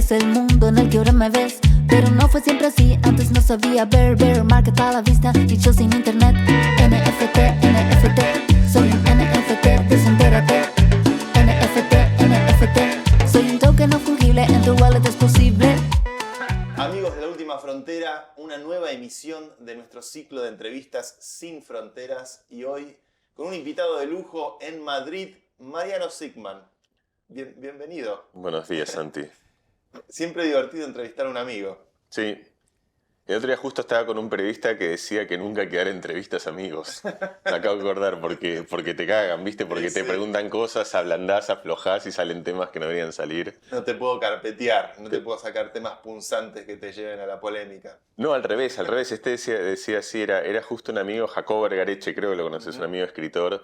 es el mundo en el que ahora me ves. Pero no fue siempre así, antes no sabía ver market a la vista y yo sin internet. NFT, NFT, soy un NFT, desentérate. NFT, soy un token no fungible, en tu wallet es posible. Amigos de La Última Frontera, una nueva emisión de nuestro ciclo de entrevistas sin fronteras y hoy con un invitado de lujo en Madrid, Mariano Sigman. Bienvenido. Buenos días, Santi. Siempre divertido entrevistar a un amigo. Sí. El otro día justo estaba con un periodista que decía que nunca hay que dar entrevistas a amigos. Me acabo de acordar porque te cagan, ¿viste? Porque te preguntan cosas, ablandás, aflojás y salen temas que no deberían salir. No te puedo carpetear, no te puedo sacar temas punzantes que te lleven a la polémica. No, al revés. Este decía así, era justo un amigo, Jacobo Vergareche, creo que lo conoces, un amigo escritor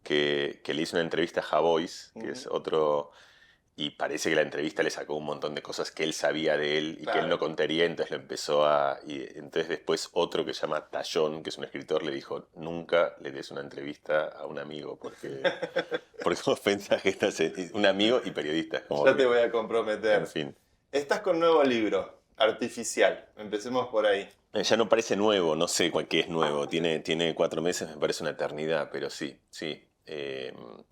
que le hizo una entrevista a Javois, que es otro... Y parece que la entrevista le sacó un montón de cosas que él sabía de él y que él no contaría, entonces lo empezó a... Y entonces después otro que se llama Tallón, que es un escritor, le dijo, nunca le des una entrevista a un amigo, porque vos pensás que estás un amigo y periodista. Ya te voy a comprometer. En fin. Estás con un nuevo libro, Artificial. Empecemos por ahí. Ya no parece nuevo, no sé qué es nuevo. Tiene 4 meses, me parece una eternidad, pero sí.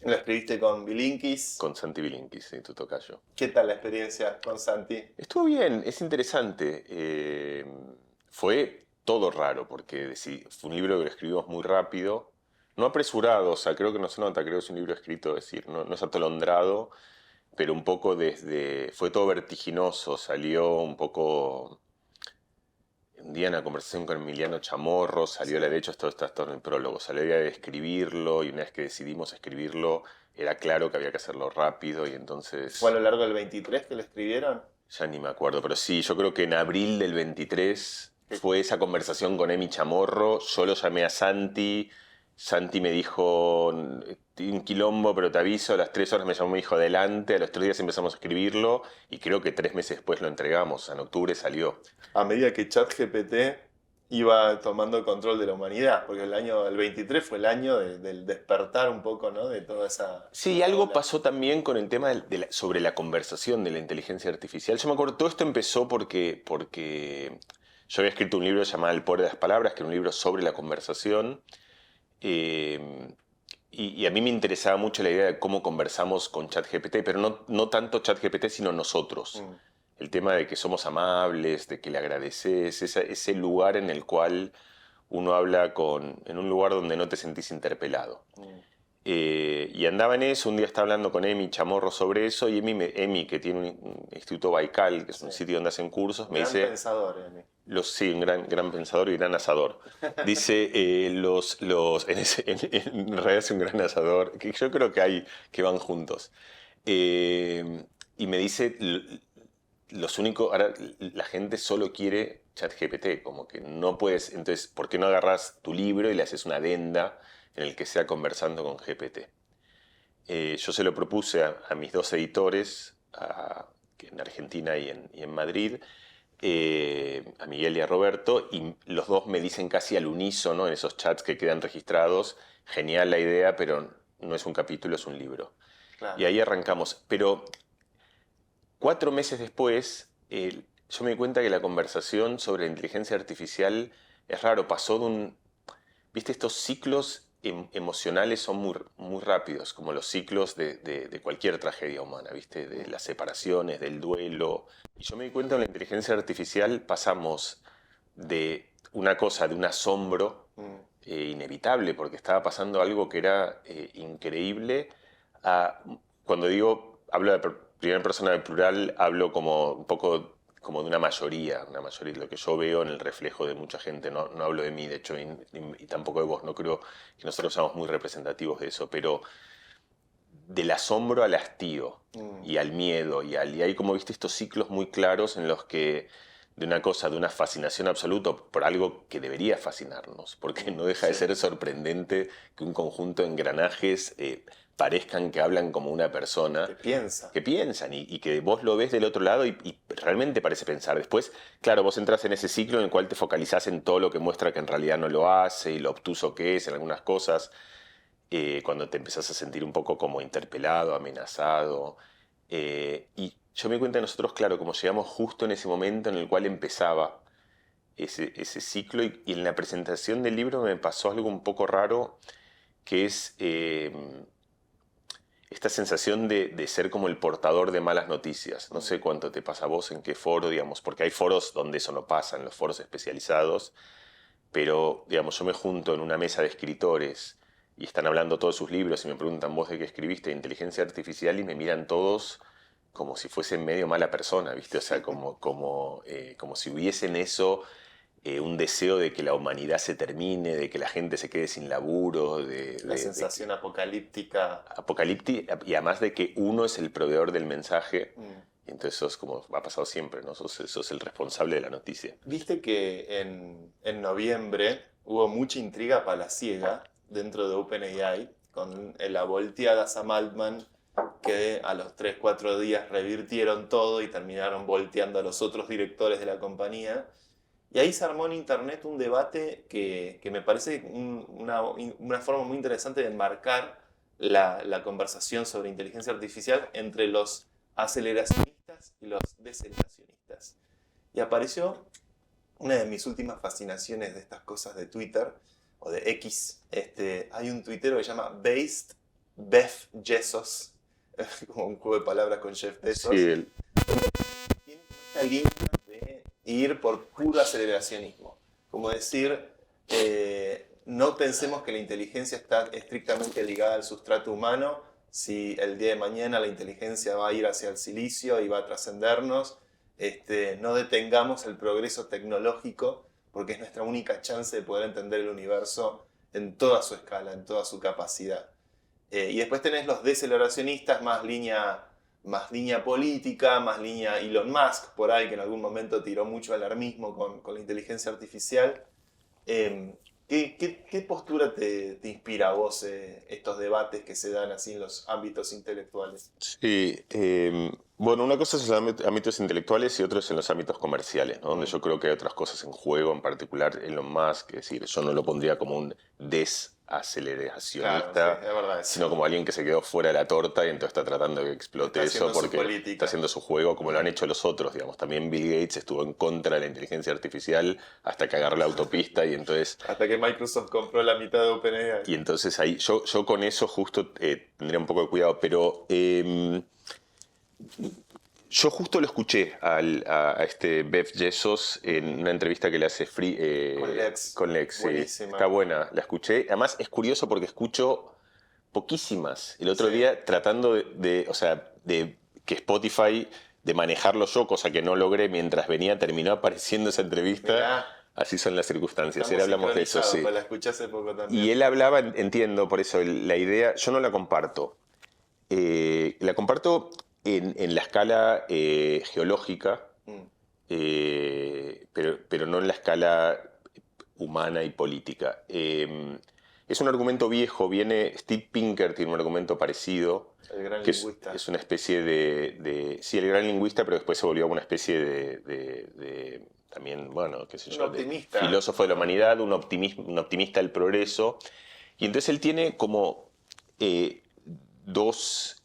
Lo escribiste con Bilinkis. Con Santi Bilinkis, sí, tu tocayo. ¿Qué tal la experiencia con Santi? Estuvo bien, es interesante. Fue todo raro, porque fue un libro que lo escribimos muy rápido, no apresurado, o sea, creo que no se nota, creo que es un libro escrito, es decir, no es atolondrado, pero un poco fue todo vertiginoso, salió un poco... Un día en la conversación con Emiliano Chamorro salió, de hecho esto está todo en el prólogo, salió la idea de escribirlo y una vez que decidimos escribirlo era claro que había que hacerlo rápido y entonces... ¿Fue a lo largo del 23 que lo escribieron? Ya ni me acuerdo, pero sí, yo creo que en abril del 23 fue esa conversación con Emi Chamorro, yo lo llamé a Santi me dijo, un quilombo, pero te aviso, a las 3 horas me llamó, me dijo, adelante, a los 3 días empezamos a escribirlo y creo que 3 meses después lo entregamos, en octubre salió. A medida que ChatGPT iba tomando control de la humanidad, porque el 23 fue el año del despertar un poco, ¿no? De toda esa... Sí, algo pasó también con el tema sobre la conversación de la inteligencia artificial. Yo me acuerdo, todo esto empezó porque yo había escrito un libro llamado El poder de las palabras, que era un libro sobre la conversación. Y a mí me interesaba mucho la idea de cómo conversamos con ChatGPT, pero no tanto ChatGPT, sino nosotros. El tema de que somos amables, de que le agradeces, ese lugar en el cual uno habla en un lugar donde no te sentís interpelado. Y andaba en eso, un día estaba hablando con Emi Chamorro sobre eso, y Emi que tiene un instituto Baikal, que es un sitio donde hacen cursos, me dice... Gran pensador, Emi. Sí, un gran pensador y gran asador. Dice, en realidad es un gran asador, que yo creo que van juntos. Y me dice, ahora la gente solo quiere ChatGPT, como que no puedes, entonces, ¿por qué no agarras tu libro y le haces una adenda en el que sea conversando con GPT? Yo se lo propuse a mis 2 editores, en Argentina y en Madrid, a Miguel y a Roberto, y los 2 me dicen casi al unísono en esos chats que quedan registrados, genial la idea, pero no es un capítulo, es un libro. Claro. Y ahí arrancamos. Pero 4 meses después, yo me di cuenta que la conversación sobre la inteligencia artificial es raro, pasó de ¿viste? Estos ciclos emocionales son muy rápidos, como los ciclos de cualquier tragedia humana, ¿viste? De las separaciones, del duelo. Y yo me di cuenta que en la inteligencia artificial pasamos de una cosa, de un asombro inevitable, porque estaba pasando algo que era increíble, cuando hablo de primera persona del plural, hablo como un poco como de una mayoría, lo que yo veo en el reflejo de mucha gente, no hablo de mí, de hecho, y tampoco de vos, no creo que nosotros seamos muy representativos de eso, pero del asombro al hastío y al miedo, y hay como, viste, estos ciclos muy claros en los que de una fascinación absoluta por algo que debería fascinarnos, porque no deja de ser sorprendente que un conjunto de engranajes parezcan que hablan como una persona. Que piensan y que vos lo ves del otro lado y realmente parece pensar. Después, claro, vos entras en ese ciclo en el cual te focalizás en todo lo que muestra que en realidad no lo hace y lo obtuso que es en algunas cosas, cuando te empezás a sentir un poco como interpelado, amenazado. Y yo me di cuenta de nosotros, claro, como llegamos justo en ese momento en el cual empezaba ese ciclo y en la presentación del libro me pasó algo un poco raro, que es esta sensación de ser como el portador de malas noticias. No sé cuánto te pasa a vos, en qué foro, digamos, porque hay foros donde eso no pasa, en los foros especializados, pero, digamos, yo me junto en una mesa de escritores y están hablando todos sus libros y me preguntan, ¿vos de qué escribiste? Inteligencia artificial, y me miran todos como si fuesen medio mala persona, ¿viste? O sea, como si hubiese en eso un deseo de que la humanidad se termine, de que la gente se quede sin laburo, La sensación apocalíptica. Y además de que uno es el proveedor del mensaje. Mm. Entonces sos como ha pasado siempre, ¿no? Sos el responsable de la noticia. Viste que en noviembre hubo mucha intriga palaciega dentro de OpenAI con la volteada Sam Altman, que a los 3-4 días revirtieron todo y terminaron volteando a los otros directores de la compañía. Y ahí se armó en internet un debate que me parece una forma muy interesante de enmarcar la conversación sobre inteligencia artificial entre los aceleracionistas y los deceleracionistas. Y apareció una de mis últimas fascinaciones de estas cosas de Twitter, o de X. Hay un tuitero que se llama Based Beth Bezos, como un juego de palabras con Jeff Bezos. Sí, Tiene esta línea de ir por puro aceleracionismo. Como decir, no pensemos que la inteligencia está estrictamente ligada al sustrato humano. Si el día de mañana la inteligencia va a ir hacia el silicio y va a trascendernos, no detengamos el progreso tecnológico porque es nuestra única chance de poder entender el universo en toda su escala, en toda su capacidad. Y después tenés los deceleracionistas, más línea política, más línea Elon Musk, por ahí, que en algún momento tiró mucho alarmismo con la inteligencia artificial. ¿Qué postura te inspira a vos estos debates que se dan así en los ámbitos intelectuales? sí. Bueno, una cosa es en los ámbitos intelectuales y otra es en los ámbitos comerciales, ¿no? Donde yo creo que hay otras cosas en juego, en particular Elon Musk, es decir, yo no lo pondría como un desaceleracionista, Claro, sí, es verdad, sí. sino como alguien que se quedó fuera de la torta y entonces está tratando de que explote Está eso haciendo su porque política. está haciendo su juego como lo han hecho los otros, digamos. También Bill Gates estuvo en contra de la inteligencia artificial hasta que agarró la autopista y entonces... Hasta que Microsoft compró la mitad de OpenAI. Y entonces ahí yo con eso justo tendría un poco de cuidado, pero yo justo lo escuché a este Beth Bezos en una entrevista que le hace Con Lex. sí. Buenísima. Está buena, la escuché. Además es curioso porque escucho poquísimas. El otro Sí. día tratando o sea, de que Spotify, de manejarlo yo, cosa que no logré mientras venía, terminó apareciendo esa entrevista. Mirá. Así son las circunstancias. Estamos Ahora hablamos de eso, sincronizados, sí. pues la escuché hace poco también. Y él hablaba, entiendo, por eso la idea, yo no la comparto. La comparto en la escala geológica, pero no en la escala humana y política. Es un argumento viejo, Steve Pinker tiene un argumento parecido, El gran que lingüista. es una especie sí, el gran lingüista, pero después se volvió una especie de también, bueno, qué sé Un yo, optimista. filósofo de la humanidad, un optimista del progreso. Y entonces él tiene como dos,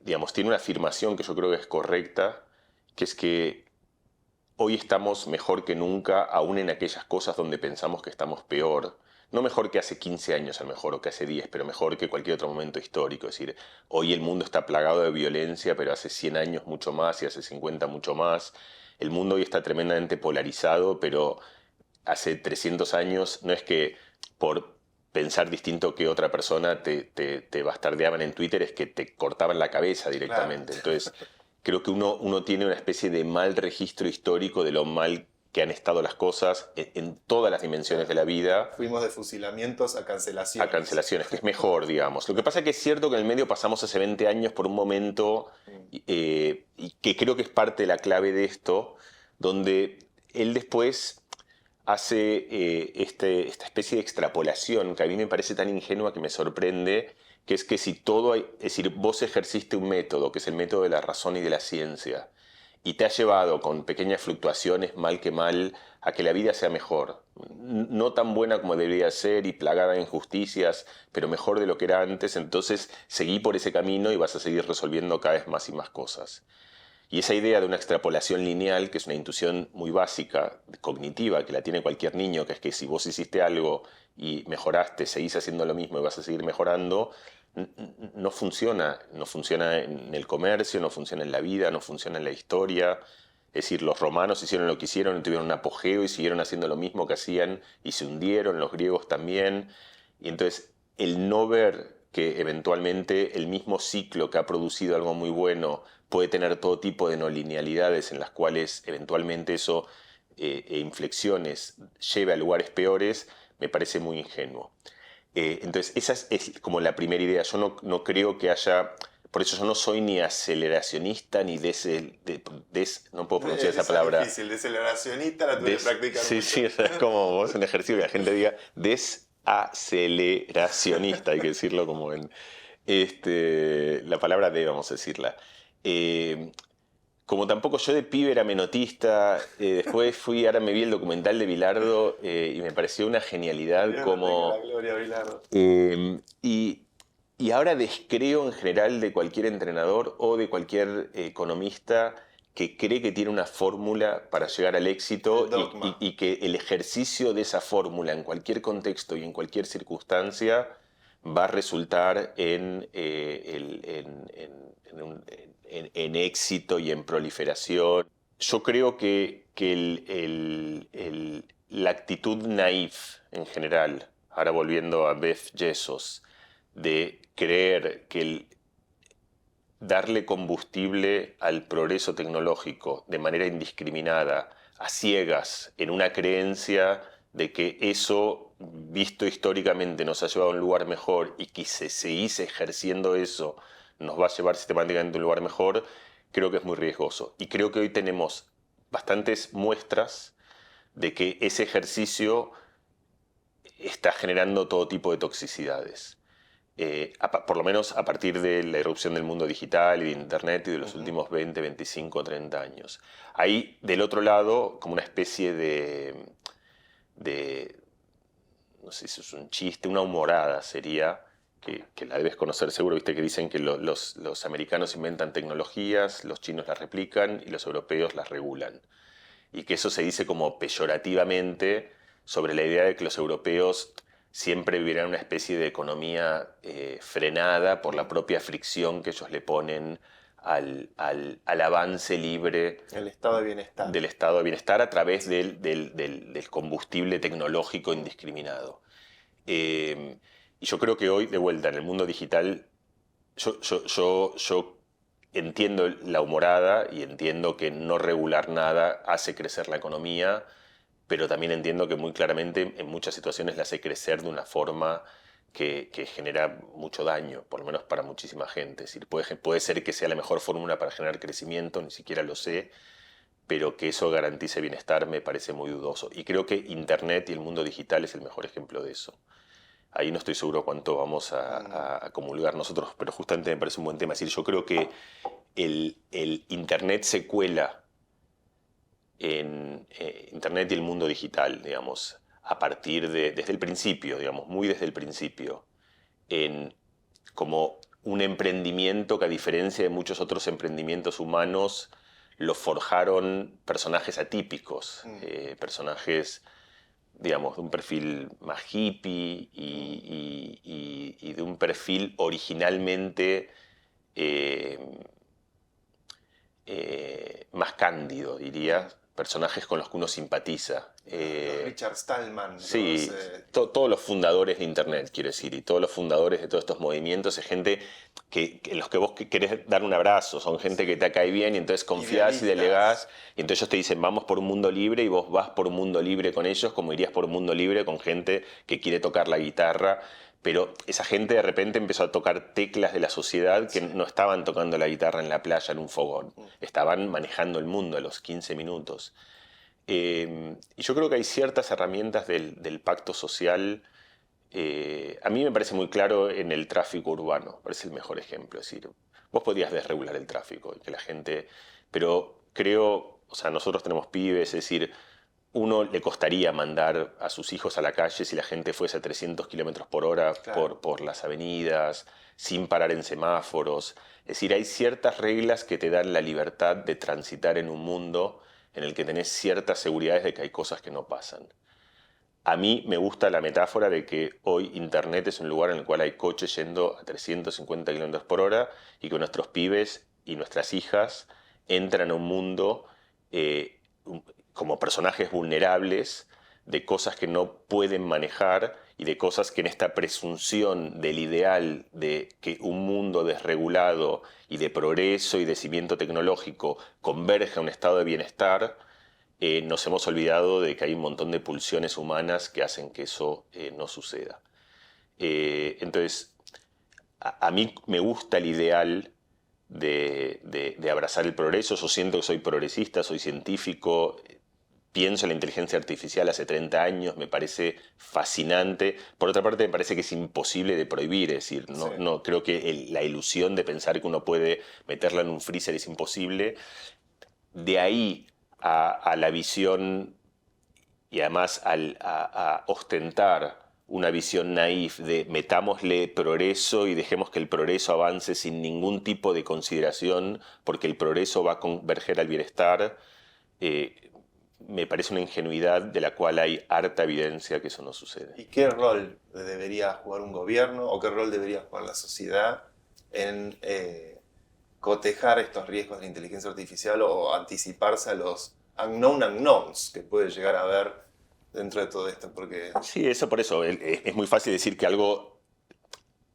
digamos, tiene una afirmación que yo creo que es correcta, que es que hoy estamos mejor que nunca, aún en aquellas cosas donde pensamos que estamos peor. No mejor que hace 15 años a lo mejor, o que hace 10, pero mejor que cualquier otro momento histórico. Es decir, hoy el mundo está plagado de violencia, pero hace 100 años mucho más y hace 50 mucho más. El mundo hoy está tremendamente polarizado, pero hace 300 años no es que por pensar distinto que otra persona te bastardeaban en Twitter, es que te cortaban la cabeza directamente. Claro. Entonces, creo que uno tiene una especie de mal registro histórico de lo mal que han estado las cosas en todas las dimensiones de la vida. Fuimos de fusilamientos a cancelaciones. A cancelaciones, que es mejor, digamos. Lo que pasa es que es cierto que en el medio pasamos hace 20 años por un momento, y que creo que es parte de la clave de esto, donde él después hace esta especie de extrapolación que a mí me parece tan ingenua que me sorprende, que es que si todo es decir, vos ejerciste un método, que es el método de la razón y de la ciencia, y te ha llevado con pequeñas fluctuaciones, mal que mal, a que la vida sea mejor. No tan buena como debería ser y plagada de injusticias, pero mejor de lo que era antes, entonces seguí por ese camino y vas a seguir resolviendo cada vez más y más cosas. Y esa idea de una extrapolación lineal, que es una intuición muy básica, cognitiva, que la tiene cualquier niño, que es que si vos hiciste algo y mejoraste, seguís haciendo lo mismo y vas a seguir mejorando, no funciona. No funciona en el comercio, no funciona en la vida, no funciona en la historia. Es decir, los romanos hicieron lo que hicieron, tuvieron un apogeo y siguieron haciendo lo mismo que hacían y se hundieron, los griegos también. Y entonces, el no ver que eventualmente el mismo ciclo que ha producido algo muy bueno puede tener todo tipo de no linealidades en las cuales eventualmente eso e inflexiones lleve a lugares peores, me parece muy ingenuo. Entonces, esa es como la primera idea. Yo no creo que haya... Por eso yo no soy ni aceleracionista ni no puedo pronunciar esa palabra. Es difícil, deceleracionista la tuve que practicar Sí, mucho. sí, es como vos en ejercicio que la gente diga desaceleracionista, hay que decirlo como en la palabra de, vamos a decirla. Como tampoco yo de pibe era menotista, después ahora me vi el documental de Bilardo y me pareció una genialidad Dios como... tenga la gloria, Bilardo. Y ahora descreo en general de cualquier entrenador o de cualquier economista que cree que tiene una fórmula para llegar al éxito y que el ejercicio de esa fórmula en cualquier contexto y en cualquier circunstancia va a resultar en éxito y en proliferación. Yo creo que la actitud naif en general, ahora volviendo a Jeff Bezos, de creer que darle combustible al progreso tecnológico de manera indiscriminada, a ciegas, en una creencia de que eso, visto históricamente, nos ha llevado a un lugar mejor y que si se seguís ejerciendo eso, nos va a llevar sistemáticamente a un lugar mejor, creo que es muy riesgoso. Y creo que hoy tenemos bastantes muestras de que ese ejercicio está generando todo tipo de toxicidades. Por lo menos a partir de la irrupción del mundo digital y de Internet y de los últimos 20, 25, 30 años. Ahí, del otro lado, como una especie de no sé si es un chiste, una humorada sería, que la debes conocer seguro, viste que dicen que los americanos inventan tecnologías, los chinos las replican y los europeos las regulan. Y que eso se dice como peyorativamente sobre la idea de que los europeos siempre vivirán una especie de economía frenada por la propia fricción que ellos le ponen al avance libre El estado de bienestar. del estado de bienestar a través del combustible tecnológico indiscriminado. Y yo creo que hoy, de vuelta, en el mundo digital, yo entiendo la humorada y entiendo que no regular nada hace crecer la economía, pero también entiendo que muy claramente en muchas situaciones la hace crecer de una forma que genera mucho daño, por lo menos para muchísima gente. Es decir, puede ser que sea la mejor fórmula para generar crecimiento, ni siquiera lo sé, pero que eso garantice bienestar me parece muy dudoso. Y creo que Internet y el mundo digital es el mejor ejemplo de eso. Ahí no estoy seguro cuánto vamos a comulgar nosotros, pero justamente me parece un buen tema. Es decir, yo creo que el Internet se cuela en Internet y el mundo digital, digamos, a partir desde el principio, digamos, muy desde el principio, como un emprendimiento que a diferencia de muchos otros emprendimientos humanos, lo forjaron personajes atípicos, personajes, digamos, de un perfil más hippie y de un perfil originalmente más cándido, diría, personajes con los que uno simpatiza. Richard Stallman. Sí, todos los fundadores de Internet, quiero decir, y todos los fundadores de todos estos movimientos, es gente en los que vos querés dar un abrazo, son gente que te cae bien y entonces confías y delegás, y entonces ellos te dicen vamos por un mundo libre y vos vas por un mundo libre con ellos como irías por un mundo libre con gente que quiere tocar la guitarra. Pero esa gente de repente empezó a tocar teclas de la sociedad que no estaban tocando la guitarra en la playa en un fogón, estaban manejando el mundo a los 15 minutos. Y yo creo que hay ciertas herramientas del pacto social. A mí me parece muy claro en el tráfico urbano, parece el mejor ejemplo. Es decir, vos podías desregular el tráfico y que la gente... Pero creo, o sea, nosotros tenemos pibes, es decir, uno le costaría mandar a sus hijos a la calle si la gente fuese a 300 kilómetros por hora Claro. por las avenidas, sin parar en semáforos. Es decir, hay ciertas reglas que te dan la libertad de transitar en un mundo en el que tenés ciertas seguridades de que hay cosas que no pasan. A mí me gusta la metáfora de que hoy Internet es un lugar en el cual hay coches yendo a 350 kilómetros por hora y que nuestros pibes y nuestras hijas entran a un mundo como personajes vulnerables de cosas que no pueden manejar y de cosas que en esta presunción del ideal de que un mundo desregulado y de progreso y de cimiento tecnológico converge a un estado de bienestar, nos hemos olvidado de que hay un montón de pulsiones humanas que hacen que eso no suceda. Entonces, a mí me gusta el ideal de abrazar el progreso. Yo siento que soy progresista, soy científico, pienso en la inteligencia artificial hace 30 años, me parece fascinante. Por otra parte, me parece que es imposible de prohibir, es decir, no creo que la ilusión de pensar que uno puede meterla en un freezer es imposible. De ahí a la visión y además a ostentar una visión naif de metámosle progreso y dejemos que el progreso avance sin ningún tipo de consideración porque el progreso va a converger al bienestar, me parece una ingenuidad de la cual hay harta evidencia que eso no sucede. ¿Y qué rol debería jugar un gobierno o qué rol debería jugar la sociedad en cotejar estos riesgos de la inteligencia artificial o anticiparse a los unknown unknowns que puede llegar a haber dentro de todo esto? Porque... Sí, por eso. Es muy fácil decir que algo,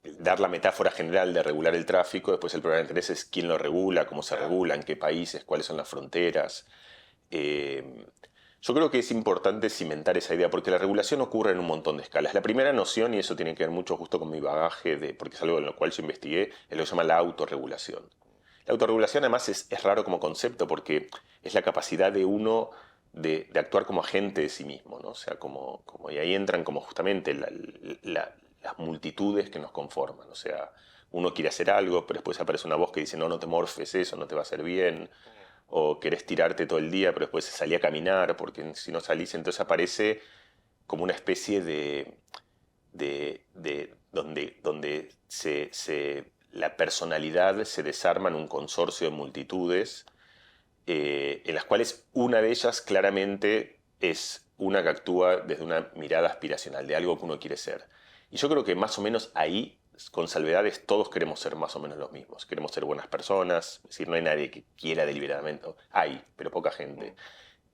dar la metáfora general de regular el tráfico, después el problema de interés es quién lo regula, cómo se regula, en qué países, cuáles son las fronteras. Yo creo que es importante cimentar esa idea porque la regulación ocurre en un montón de escalas. La primera noción, y eso tiene que ver mucho justo con mi bagaje, porque es algo en lo cual yo investigué, es lo que se llama la autorregulación. La autorregulación además es raro como concepto porque es la capacidad de uno de actuar como agente de sí mismo, ¿no? O sea, y ahí entran como justamente las multitudes que nos conforman. O sea, uno quiere hacer algo, pero después aparece una voz que dice, no te morfes eso, no te va a hacer bien. O querés tirarte todo el día, pero después salí a caminar, porque si no salís, entonces aparece como una especie donde la personalidad se desarma en un consorcio de multitudes, en las cuales una de ellas claramente es una que actúa desde una mirada aspiracional, de algo que uno quiere ser. Y yo creo que más o menos ahí, con salvedades, todos queremos ser más o menos los mismos. Queremos ser buenas personas, es decir, no hay nadie que quiera deliberadamente. Hay, pero poca gente.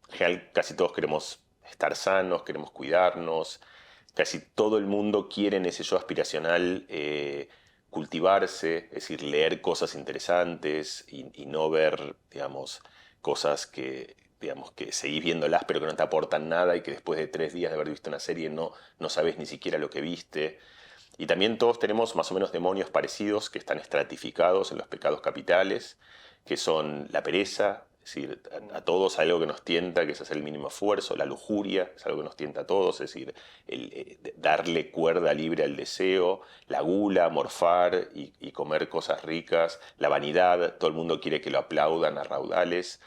En general, casi todos queremos estar sanos, queremos cuidarnos. Casi todo el mundo quiere en ese yo aspiracional cultivarse, es decir, leer cosas interesantes y no ver, digamos, cosas que seguís viéndolas pero que no te aportan nada y que después de 3 días de haber visto una serie no sabes ni siquiera lo que viste. Y también todos tenemos más o menos demonios parecidos que están estratificados en los pecados capitales, que son la pereza, es decir, a todos hay algo que nos tienta, que es hacer el mínimo esfuerzo, la lujuria es algo que nos tienta a todos, es decir, darle cuerda libre al deseo, la gula, morfar y comer cosas ricas, la vanidad, todo el mundo quiere que lo aplaudan a raudales.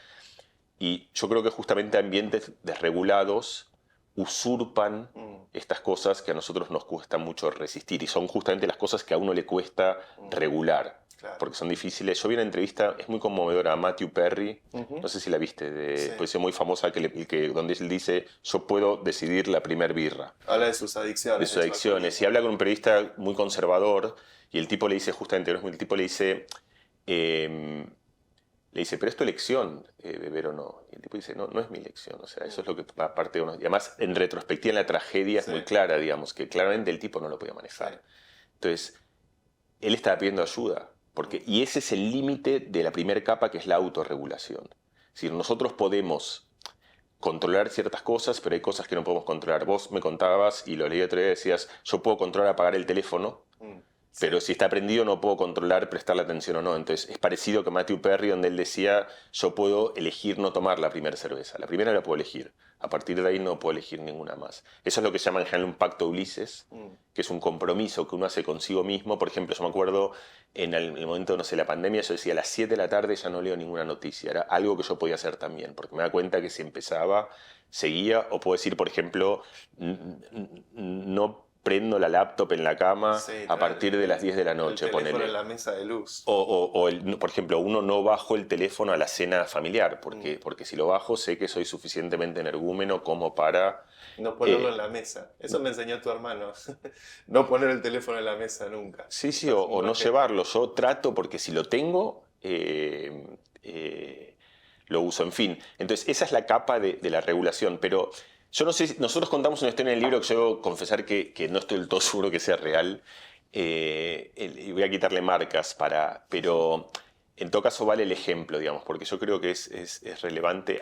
Y yo creo que justamente ambientes desregulados usurpan estas cosas que a nosotros nos cuesta mucho resistir y son justamente las cosas que a uno le cuesta regular, Claro. porque son difíciles. Yo vi una entrevista, es muy conmovedora, a Matthew Perry, no sé si la viste, Sí. pues es muy famosa, donde él dice, yo puedo decidir la primer birra. Habla de sus adicciones. De sus adicciones, y habla con un periodista muy conservador, y el tipo le dice justamente, el tipo le dice, pero es tu elección, beber o no. Y el tipo dice, no es mi elección. O sea, eso es lo que aparte de uno. Y además, en retrospectiva, en la tragedia es muy clara, digamos, que claramente el tipo no lo podía manejar. Sí. Entonces, él estaba pidiendo ayuda. Y ese es el límite de la primera capa, que es la autorregulación. Es decir, nosotros podemos controlar ciertas cosas, pero hay cosas que no podemos controlar. Vos me contabas, y lo leí otro día, decías, yo puedo controlar apagar el teléfono, pero si está prendido no puedo controlar prestarle atención o no. Entonces es parecido que Matthew Perry, donde él decía, yo puedo elegir no tomar la primera cerveza. La primera la puedo elegir. A partir de ahí no puedo elegir ninguna más. Eso es lo que se llama en general un pacto de Ulises, que es un compromiso que uno hace consigo mismo. Por ejemplo, yo me acuerdo en el momento, no sé, la pandemia, yo decía a las 7 de la tarde ya no leo ninguna noticia. Era algo que yo podía hacer también, porque me da cuenta que si empezaba, seguía. O puedo decir, por ejemplo, no prendo la laptop en la cama a partir de las 10 de la noche. El teléfono en la mesa de luz. Por ejemplo, uno no bajo el teléfono a la cena familiar, porque si lo bajo sé que soy suficientemente energúmeno como para... No ponerlo en la mesa. Eso me enseñó tu hermano. No poner el teléfono en la mesa nunca. Sí, o no llevarlo. Yo trato, porque si lo tengo, lo uso. En fin, entonces esa es la capa de la regulación, pero... Yo no sé, nosotros contamos una historia en el libro que yo debo confesar que no estoy del todo seguro que sea real, y voy a quitarle marcas pero en todo caso vale el ejemplo, digamos, porque yo creo que es relevante.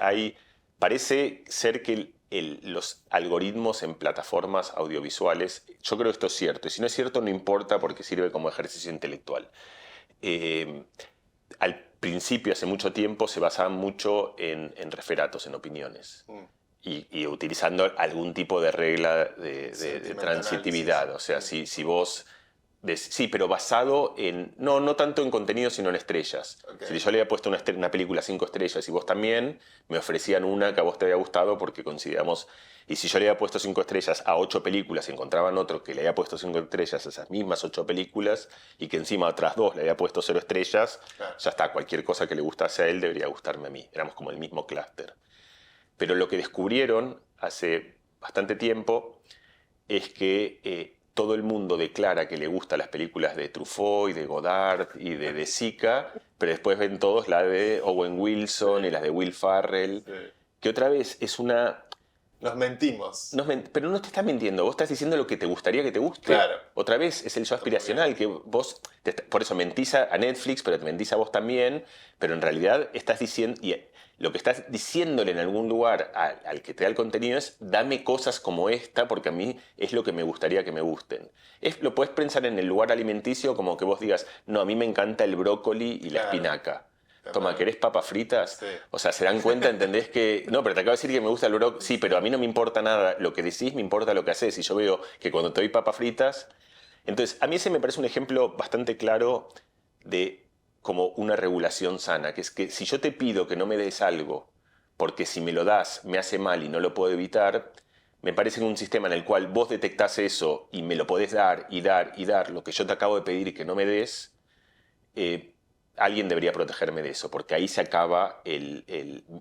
Parece ser que los algoritmos en plataformas audiovisuales, yo creo que esto es cierto, y si no es cierto no importa porque sirve como ejercicio intelectual. Al principio, hace mucho tiempo, se basaban mucho en referatos, en opiniones. Y utilizando algún tipo de regla de transitividad. O sea, si vos... Sí, pero basado en... No tanto en contenido, sino en estrellas. Okay. Si yo le había puesto una película 5 estrellas y vos también, me ofrecían una que a vos te había gustado porque coincidíamos... Y si yo le había puesto 5 estrellas a 8 películas y encontraban otro que le había puesto 5 estrellas a esas mismas 8 películas y que encima a otras 2 le había puesto 0 estrellas, ya está, cualquier cosa que le gustase a él debería gustarme a mí. Éramos como el mismo clúster. Pero lo que descubrieron hace bastante tiempo es que todo el mundo declara que le gustan las películas de Truffaut y de Godard y de Sica, pero después ven todos la de Owen Wilson y las de Will Ferrell, que otra vez es una... Nos mentimos. Pero no te estás mintiendo, vos estás diciendo lo que te gustaría que te guste. Claro. Otra vez es el yo aspiracional, que vos, por eso mentís a Netflix, pero te mentís a vos también, pero en realidad estás diciendo... Lo que estás diciéndole en algún lugar al que te da el contenido es dame cosas como esta porque a mí es lo que me gustaría que me gusten. Lo puedes pensar en el lugar alimenticio como que vos digas, no, a mí me encanta el brócoli y la espinaca. Toma, ¿querés papas fritas? Sí. O sea, se dan cuenta, ¿entendés que...? No, pero te acabo de decir que me gusta el brócoli. Sí, pero a mí no me importa nada lo que decís, me importa lo que haces. Y yo veo que cuando te doy papas fritas... Entonces, a mí ese me parece un ejemplo bastante claro de como una regulación sana, que es que si yo te pido que no me des algo, porque si me lo das me hace mal y no lo puedo evitar, me parece que un sistema en el cual vos detectás eso y me lo podés dar y dar y dar, lo que yo te acabo de pedir y que no me des, alguien debería protegerme de eso, porque ahí se acaba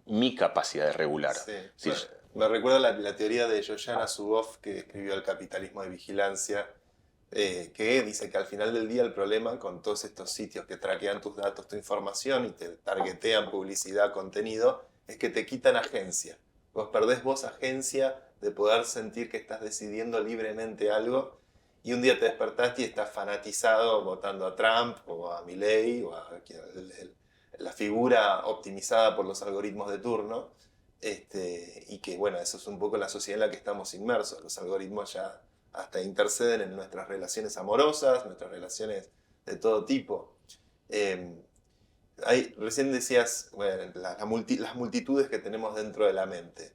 mi capacidad de regular. Sí. Sí. Me recuerda la teoría de Shoshana Zuboff, que escribió El capitalismo de vigilancia, que dice que al final del día el problema con todos estos sitios que traquean tus datos, tu información y te targetean publicidad, contenido, es que te quitan agencia. Vos perdés agencia de poder sentir que estás decidiendo libremente algo y un día te despertaste y estás fanatizado votando a Trump o a Milei o a la figura optimizada por los algoritmos de turno, y que bueno, eso es un poco la sociedad en la que estamos inmersos. Los algoritmos ya hasta interceden en nuestras relaciones amorosas, nuestras relaciones de todo tipo. Recién decías, bueno, las multitudes que tenemos dentro de la mente.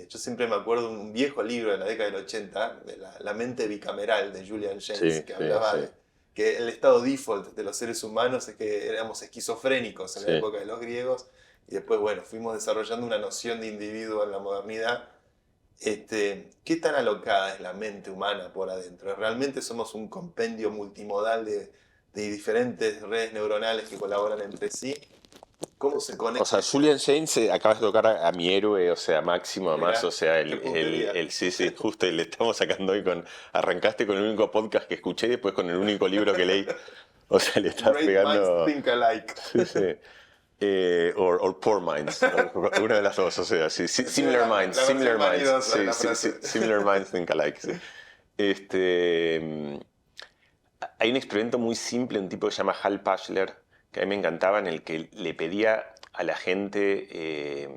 Yo siempre me acuerdo de un viejo libro de la década del 80, de la mente bicameral de Julian Jaynes, que hablaba de que el estado default de los seres humanos es que éramos esquizofrénicos en la época de los griegos, y después, bueno, fuimos desarrollando una noción de individuo en la modernidad. ¿Qué tan alocada es la mente humana por adentro? ¿Realmente somos un compendio multimodal de diferentes redes neuronales que colaboran entre sí? ¿Cómo se conecta? O sea, Julian Jaynes, acabas de tocar a mi héroe, o sea, Máximo, además, o sea, sí, justo le estamos sacando hoy arrancaste con el único podcast que escuché y después con el único libro que leí. O sea, le estás Great pegando... minds think alike. Sí. Or Poor Minds, una de las dos, o sea, sí, Similar Minds, Similar Minds think alike. Sí. Hay un experimento muy simple, un tipo que se llama Hal Pachler, que a mí me encantaba, en el que le pedía a la gente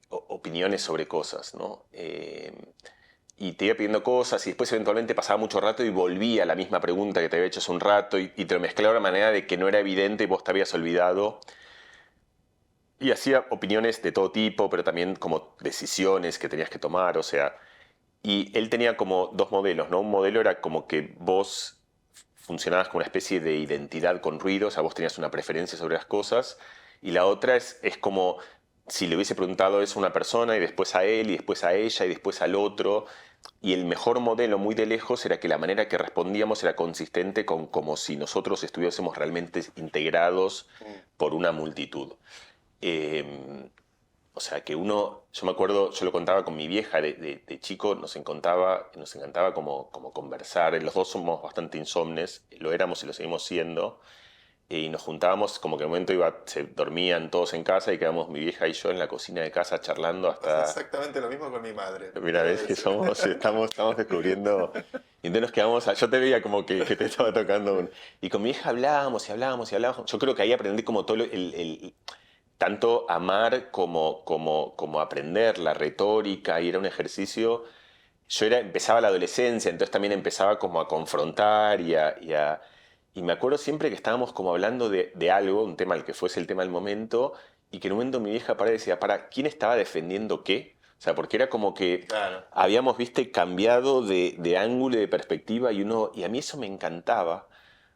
opiniones sobre cosas, ¿no? y te iba pidiendo cosas y después eventualmente pasaba mucho rato y volvía a la misma pregunta que te había hecho hace un rato y te lo mezclaba de una manera de que no era evidente y vos te habías olvidado. Y hacía opiniones de todo tipo, pero también como decisiones que tenías que tomar, o sea, y él tenía como dos modelos, ¿no? Un modelo era como que vos funcionabas como una especie de identidad con ruido, o sea, vos tenías una preferencia sobre las cosas, y la otra es como si le hubiese preguntado eso a una persona y después a él y después a ella y después al otro, y el mejor modelo muy de lejos era que la manera que respondíamos era consistente con como si nosotros estuviésemos realmente integrados por una multitud. Eh, o sea, que uno, yo me acuerdo, yo lo contaba con mi vieja de chico, nos encantaba como conversar. Los dos somos bastante insomnes, lo éramos y lo seguimos siendo. Y nos juntábamos, como que en un momento se dormían todos en casa y quedábamos mi vieja y yo en la cocina de casa charlando hasta... Exactamente lo mismo con mi madre. Mira, ves que estamos descubriendo... Y entonces nos quedamos, yo te veía como que te estaba tocando Y con mi hija hablábamos y hablábamos y hablábamos. Yo creo que ahí aprendí como todo tanto amar como aprender la retórica, y era un ejercicio. Empezaba la adolescencia, entonces también empezaba como a confrontar y me acuerdo siempre que estábamos como hablando de algo, un tema al que fuese el tema del momento, y que en un momento mi vieja paraba y decía, ¿quién estaba defendiendo qué? O sea, porque era como que Claro. habíamos, viste, cambiado de ángulo y de perspectiva y a mí eso me encantaba,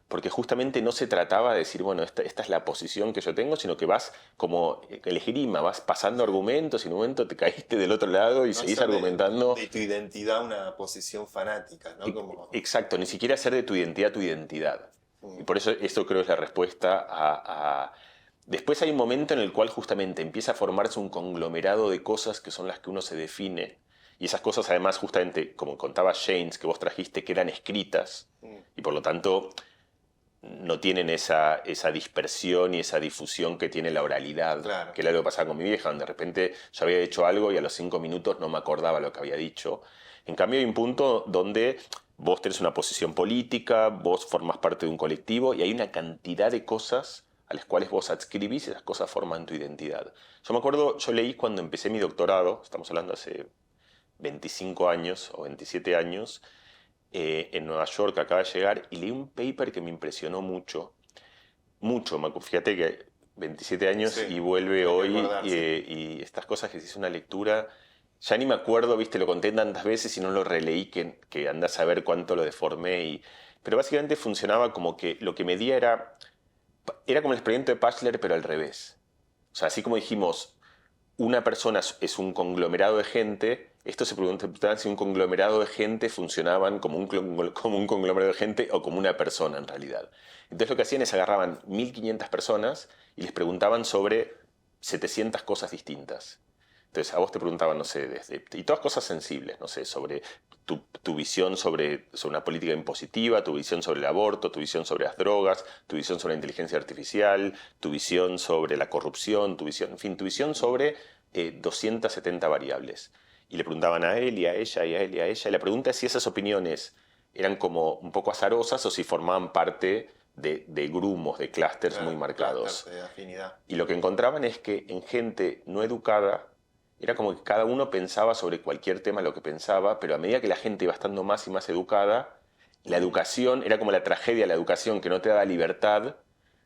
porque justamente no se trataba de decir, bueno, esta es la posición que yo tengo, sino que vas como el esgrima, vas pasando argumentos y en un momento te caíste del otro lado y No seguís hacer argumentando. de tu identidad una posición fanática, ¿no? Como... Exacto, ni siquiera hacer de tu identidad. Y por eso esto creo es la respuesta a... Después hay un momento en el cual justamente empieza a formarse un conglomerado de cosas que son las que uno se define. Y esas cosas además justamente, como contaba James, que vos trajiste, que eran escritas. Y por lo tanto no tienen esa dispersión y esa difusión que tiene la oralidad, Claro. que era lo que pasaba con mi vieja, donde de repente yo había hecho algo y a los 5 minutos no me acordaba lo que había dicho. En cambio hay un punto donde vos tenés una posición política, vos formás parte de un colectivo y hay una cantidad de cosas a las cuales vos adscribís y esas cosas forman tu identidad. Yo me acuerdo, yo leí cuando empecé mi doctorado, estamos hablando hace 25 años o 27 años, en Nueva York, acaba de llegar, y leí un paper que me impresionó mucho. Fíjate que 27 años Sí, y vuelve hay que hoy acordarse. y estas cosas que se hizo una lectura, ya ni me acuerdo, viste, lo conté tantas veces y no lo releí que andás a ver cuánto lo deformé. Pero básicamente funcionaba como que lo que medía era como el experimento de Pachler, pero al revés. O sea, así como dijimos, una persona es un conglomerado de gente, esto se preguntaba si un conglomerado de gente funcionaban como un conglomerado de gente o como una persona en realidad. Entonces lo que hacían es agarraban 1500 personas y les preguntaban sobre 700 cosas distintas. Entonces a vos te preguntaban, no sé, y todas cosas sensibles, no sé, sobre tu visión sobre una política impositiva, tu visión sobre el aborto, tu visión sobre las drogas, tu visión sobre la inteligencia artificial, tu visión sobre la corrupción, en fin, tu visión sobre 270 variables. Y le preguntaban a él y a ella y a él y a ella. Y la pregunta es si esas opiniones eran como un poco azarosas o si formaban parte de grumos, de clústeres Claro, muy marcados. clúster de afinidad. Y lo que encontraban es que en gente no educada era como que cada uno pensaba sobre cualquier tema lo que pensaba, pero a medida que la gente iba estando más y más educada, la educación era como la tragedia de la educación, que no te daba libertad,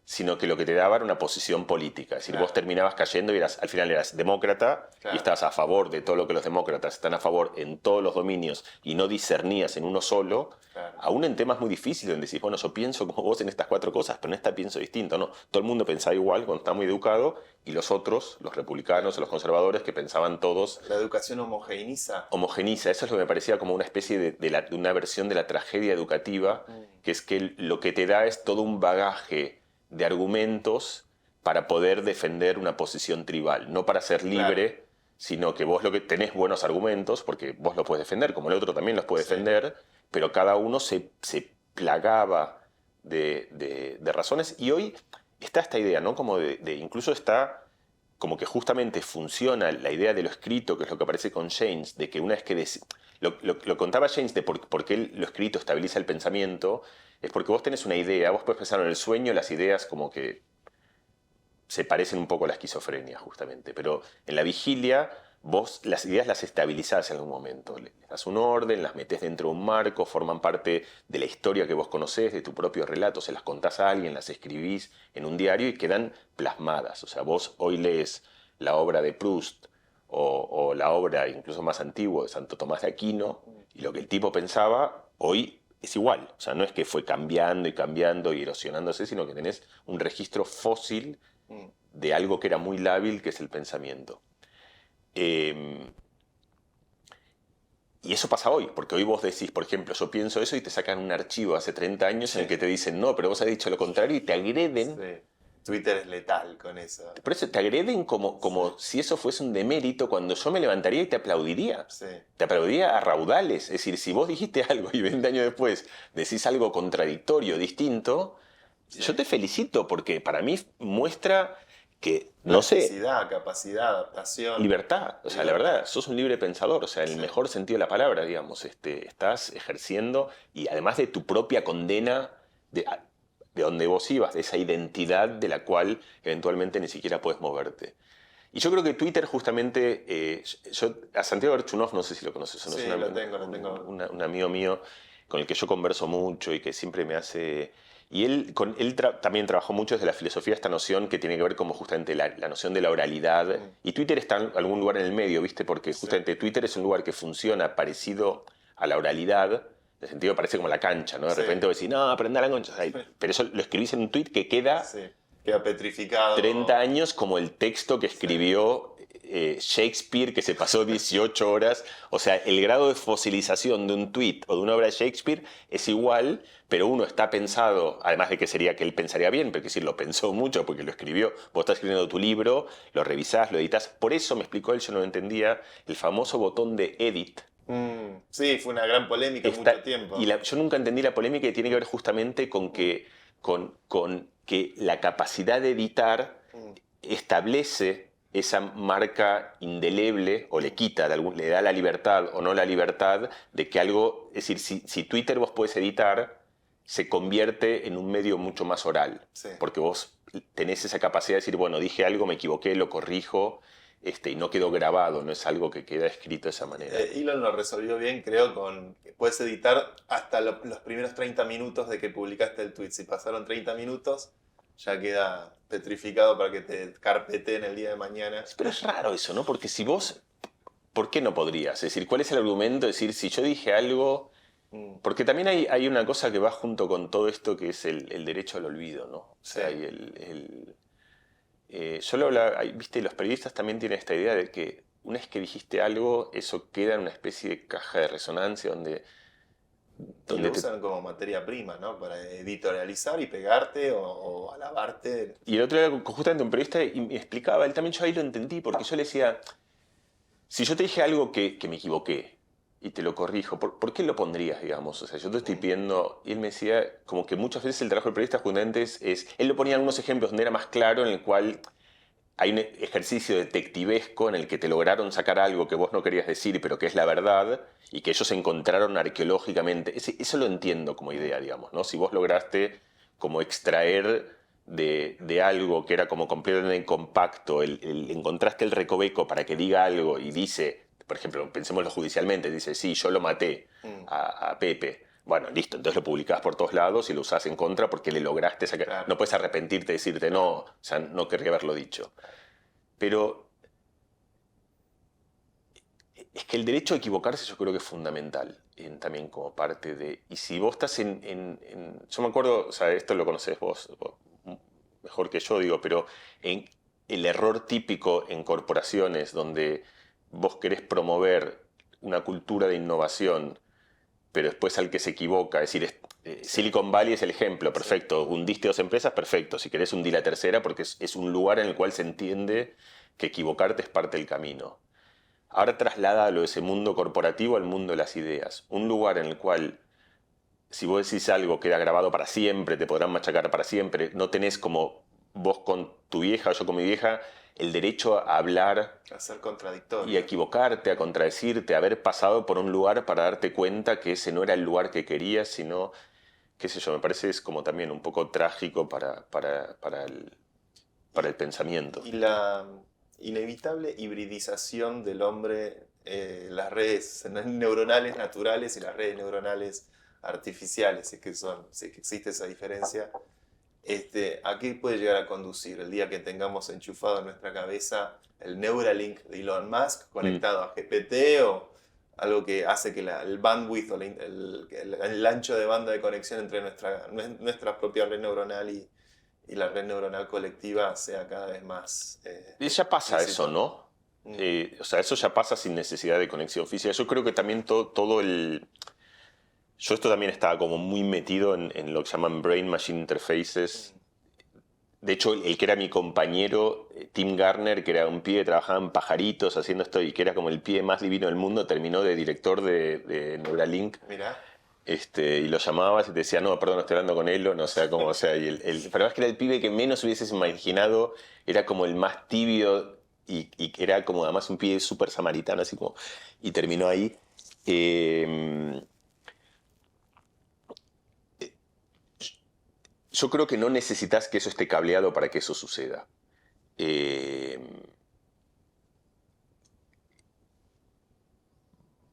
sino que lo que te daba era una posición política. Es decir, Claro. vos terminabas cayendo y al final eras demócrata Claro. y estabas a favor de todo lo que los demócratas están a favor en todos los dominios y no discernías en uno solo, Claro. aún en temas muy difíciles, donde decís, bueno, yo pienso como vos en estas 4 cosas, pero en esta pienso distinto. No, todo el mundo pensaba igual cuando estaba muy educado y los otros, los republicanos o los conservadores, que pensaban todos La educación homogeneiza. homogeniza. Eso es lo que me parecía como una especie de una versión de la tragedia educativa, que es que lo que te da es todo un bagaje de argumentos para poder defender una posición tribal, no para ser libre, Claro. sino que vos lo que tenés buenos argumentos, porque vos los puedes defender, como el otro también los puede Sí. defender, pero cada uno se plagaba de razones. Y hoy está esta idea, ¿no? Como incluso está como que justamente funciona la idea de lo escrito, que es lo que aparece con James, de que una vez que... Lo contaba James de por qué lo escrito estabiliza el pensamiento, es porque vos tenés una idea, vos podés pensar en el sueño, las ideas como que se parecen un poco a la esquizofrenia, justamente, pero en la vigilia vos las ideas las estabilizás en algún momento. Le das un orden, las metés dentro de un marco, forman parte de la historia que vos conocés, de tu propio relato, se las contás a alguien, las escribís en un diario y quedan plasmadas. O sea, vos hoy lees la obra de Proust o la obra incluso más antigua de Santo Tomás de Aquino, y lo que el tipo pensaba hoy es igual. O sea, no es que fue cambiando y erosionándose, sino que tenés un registro fósil de algo que era muy lábil, que es el pensamiento. Y eso pasa hoy, porque hoy vos decís, por ejemplo, yo pienso eso y te sacan un archivo hace 30 años en el que te dicen, no, pero vos has dicho lo contrario y te agreden. Sí. Twitter es letal con eso. Por eso te agreden como si eso fuese un demérito, cuando yo me levantaría y te aplaudiría. Sí. Te aplaudiría a raudales. Es decir, si vos dijiste algo y 20 años después decís algo contradictorio, distinto, yo te felicito, porque para mí muestra que, no sé, capacidad, adaptación. libertad. O sea, la verdad, sos un libre pensador. O sea, en el mejor sentido de la palabra, digamos. Estás ejerciendo, y además de tu propia condena de donde vos ibas, de esa identidad de la cual eventualmente ni siquiera puedes moverte. Y yo creo que Twitter justamente, a Santiago Archunov, no sé si lo conoces o no, Sí, es lo tengo. un amigo mío con el que yo converso mucho y que siempre me hace... Y él también trabajó mucho desde la filosofía esta noción que tiene que ver como justamente la noción de la oralidad. Y Twitter está en algún lugar en el medio, ¿viste? Porque justamente Twitter es un lugar que funciona parecido a la oralidad. En el sentido, parece como la cancha, ¿no? De repente vos decís, no, aprenda la cancha. O sea, pero eso lo escribís en un tweet que queda... Sí. Queda petrificado. 30 años como el texto que escribió Shakespeare, que se pasó 18 horas. O sea, el grado de fosilización de un tweet o de una obra de Shakespeare es igual, pero uno está pensado, además de que sería que él pensaría bien, pero que sí, lo pensó mucho porque lo escribió. Vos estás escribiendo tu libro, lo revisás, lo editas. Por eso me explicó él, yo no entendía, el famoso botón de edit. Sí, fue una gran polémica mucho tiempo. Y yo nunca entendí la polémica, que tiene que ver justamente con que la capacidad de editar establece esa marca indeleble, o le quita, le da la libertad o no la libertad de que algo... Es decir, si Twitter vos podés editar, se convierte en un medio mucho más oral. Sí. Porque vos tenés esa capacidad de decir, bueno, dije algo, me equivoqué, lo corrijo, y no quedó grabado, no es algo que queda escrito de esa manera. Elon lo resolvió bien, creo, con que puedes editar hasta los primeros 30 minutos de que publicaste el tweet. Si pasaron 30 minutos, ya queda petrificado para que te carpeteen el día de mañana. Pero es raro eso, ¿no? Porque si vos... ¿Por qué no podrías? Es decir, ¿cuál es el argumento? Es decir, si yo dije algo... Porque también hay una cosa que va junto con todo esto, que es el derecho al olvido, ¿no? O sea, Sí. yo lo hablaba, viste, los periodistas también tienen esta idea de que una vez que dijiste algo, eso queda en una especie de caja de resonancia donde Y lo usan como materia prima, ¿no? Para editorializar y pegarte o alabarte. Y el otro día, justamente un periodista y me explicaba, él también, yo ahí lo entendí, porque yo le decía, si yo te dije algo que me equivoqué y te lo corrijo, ¿por qué lo pondrías, digamos? O sea, yo te estoy pidiendo... Y él me decía, como que muchas veces el trabajo del periodista justamente él lo ponía en algunos ejemplos donde era más claro, en el cual hay un ejercicio detectivesco en el que te lograron sacar algo que vos no querías decir, pero que es la verdad, y que ellos encontraron arqueológicamente. Eso lo entiendo como idea, digamos, ¿no? Si vos lograste como extraer de algo que era como completamente compacto, encontraste el recoveco para que diga algo y dice, por ejemplo, pensémoslo judicialmente, dice, sí, yo lo maté a Pepe. Bueno, listo, entonces lo publicás por todos lados y lo usás en contra porque le lograste sacar. Claro. No puedes arrepentirte y decirte, no, o sea, no querría haberlo dicho. Pero es que el derecho a equivocarse yo creo que es fundamental, también como parte de... Y si vos estás yo me acuerdo, o sea, esto lo conocés vos mejor que yo, digo, pero en el error típico en corporaciones donde vos querés promover una cultura de innovación, pero después al que se equivoca, es decir, Silicon Valley es el ejemplo, perfecto, hundiste 2 empresas, perfecto, si querés hundir la tercera, porque es un lugar en el cual se entiende que equivocarte es parte del camino. Ahora trasládalo de ese mundo corporativo al mundo de las ideas, un lugar en el cual si vos decís algo queda grabado para siempre, te podrán machacar para siempre, no tenés como vos con tu vieja o yo con mi vieja el derecho a hablar, A ser contradictorio. y a equivocarte, a contradecirte, a haber pasado por un lugar para darte cuenta que ese no era el lugar que querías, sino, qué sé yo, me parece es como también un poco trágico para el pensamiento. Y inevitable hibridización del hombre, las redes neuronales naturales y las redes neuronales artificiales, si es que existe esa diferencia. ¿A qué puede llegar a conducir el día que tengamos enchufado en nuestra cabeza el Neuralink de Elon Musk conectado a GPT o algo que hace que el bandwidth o el ancho de banda de conexión entre nuestra propia red neuronal y la red neuronal colectiva sea cada vez más... Y ya pasa eso, ¿no? O sea, eso ya pasa sin necesidad de conexión física. Yo creo que también todo el... Yo esto también estaba como muy metido en lo que llaman Brain Machine Interfaces. De hecho, el que era mi compañero, Tim Garner, que era un pibe que trabajaba en pajaritos haciendo esto y que era como el pibe más divino del mundo, terminó de director de Neuralink. Mirá. Y lo llamabas y te decía, no, perdón, estoy hablando con él, o no sé cómo, o sea, pero es que era el pibe que menos hubieses imaginado, era como el más tibio y era como además un pibe súper samaritano, así como, y terminó ahí. Yo creo que no necesitas que eso esté cableado para que eso suceda.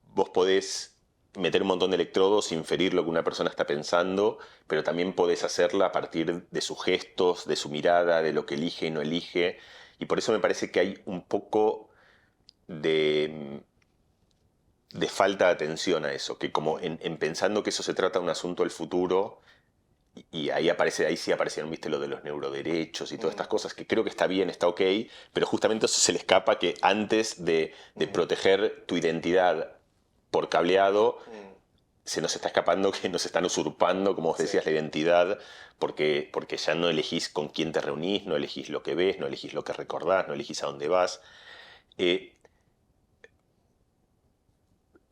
Vos podés meter un montón de electrodos, inferir lo que una persona está pensando, pero también podés hacerla a partir de sus gestos, de su mirada, de lo que elige y no elige. Y por eso me parece que hay un poco de falta de atención a eso, que como en pensando que eso se trata de un asunto del futuro, y ahí sí aparecieron, viste, lo de los neuroderechos y todas estas cosas, que creo que está bien, está ok, pero justamente eso se le escapa que antes de proteger tu identidad por cableado, se nos está escapando que nos están usurpando, como vos decías, la identidad, porque ya no elegís con quién te reunís, no elegís lo que ves, no elegís lo que recordás, no elegís a dónde vas.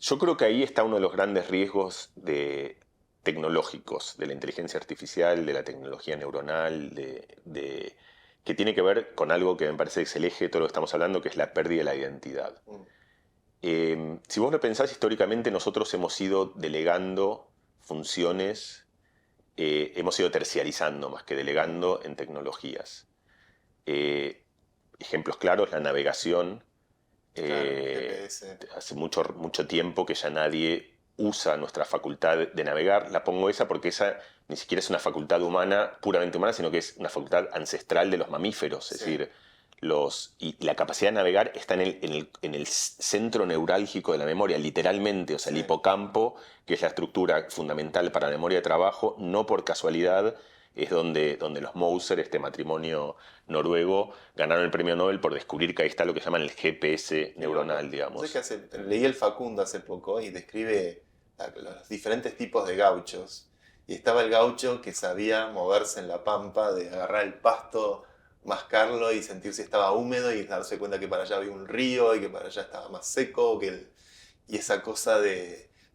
Yo creo que ahí está uno de los grandes riesgos tecnológicos, de la inteligencia artificial, de la tecnología neuronal, que tiene que ver con algo que me parece que es el eje de todo lo que estamos hablando, que es la pérdida de la identidad. Si vos lo pensás históricamente, nosotros hemos ido delegando funciones, hemos ido terciarizando más que delegando en tecnologías. Ejemplos claros, la navegación. Hace mucho tiempo que ya nadie usa nuestra facultad de navegar. La pongo esa porque esa ni siquiera es una facultad humana, puramente humana, sino que es una facultad ancestral de los mamíferos. Es decir, y la capacidad de navegar está en el centro neurálgico de la memoria, literalmente. O sea, el hipocampo, que es la estructura fundamental para la memoria de trabajo, no por casualidad es donde los Moser, este matrimonio noruego, ganaron el premio Nobel por descubrir que ahí está lo que llaman el GPS neuronal, digamos. Leí el Facundo hace poco y describe los diferentes tipos de gauchos. Y estaba el gaucho que sabía moverse en la pampa, de agarrar el pasto, mascarlo y sentir si estaba húmedo y darse cuenta que para allá había un río y que para allá estaba más seco. Y esa cosa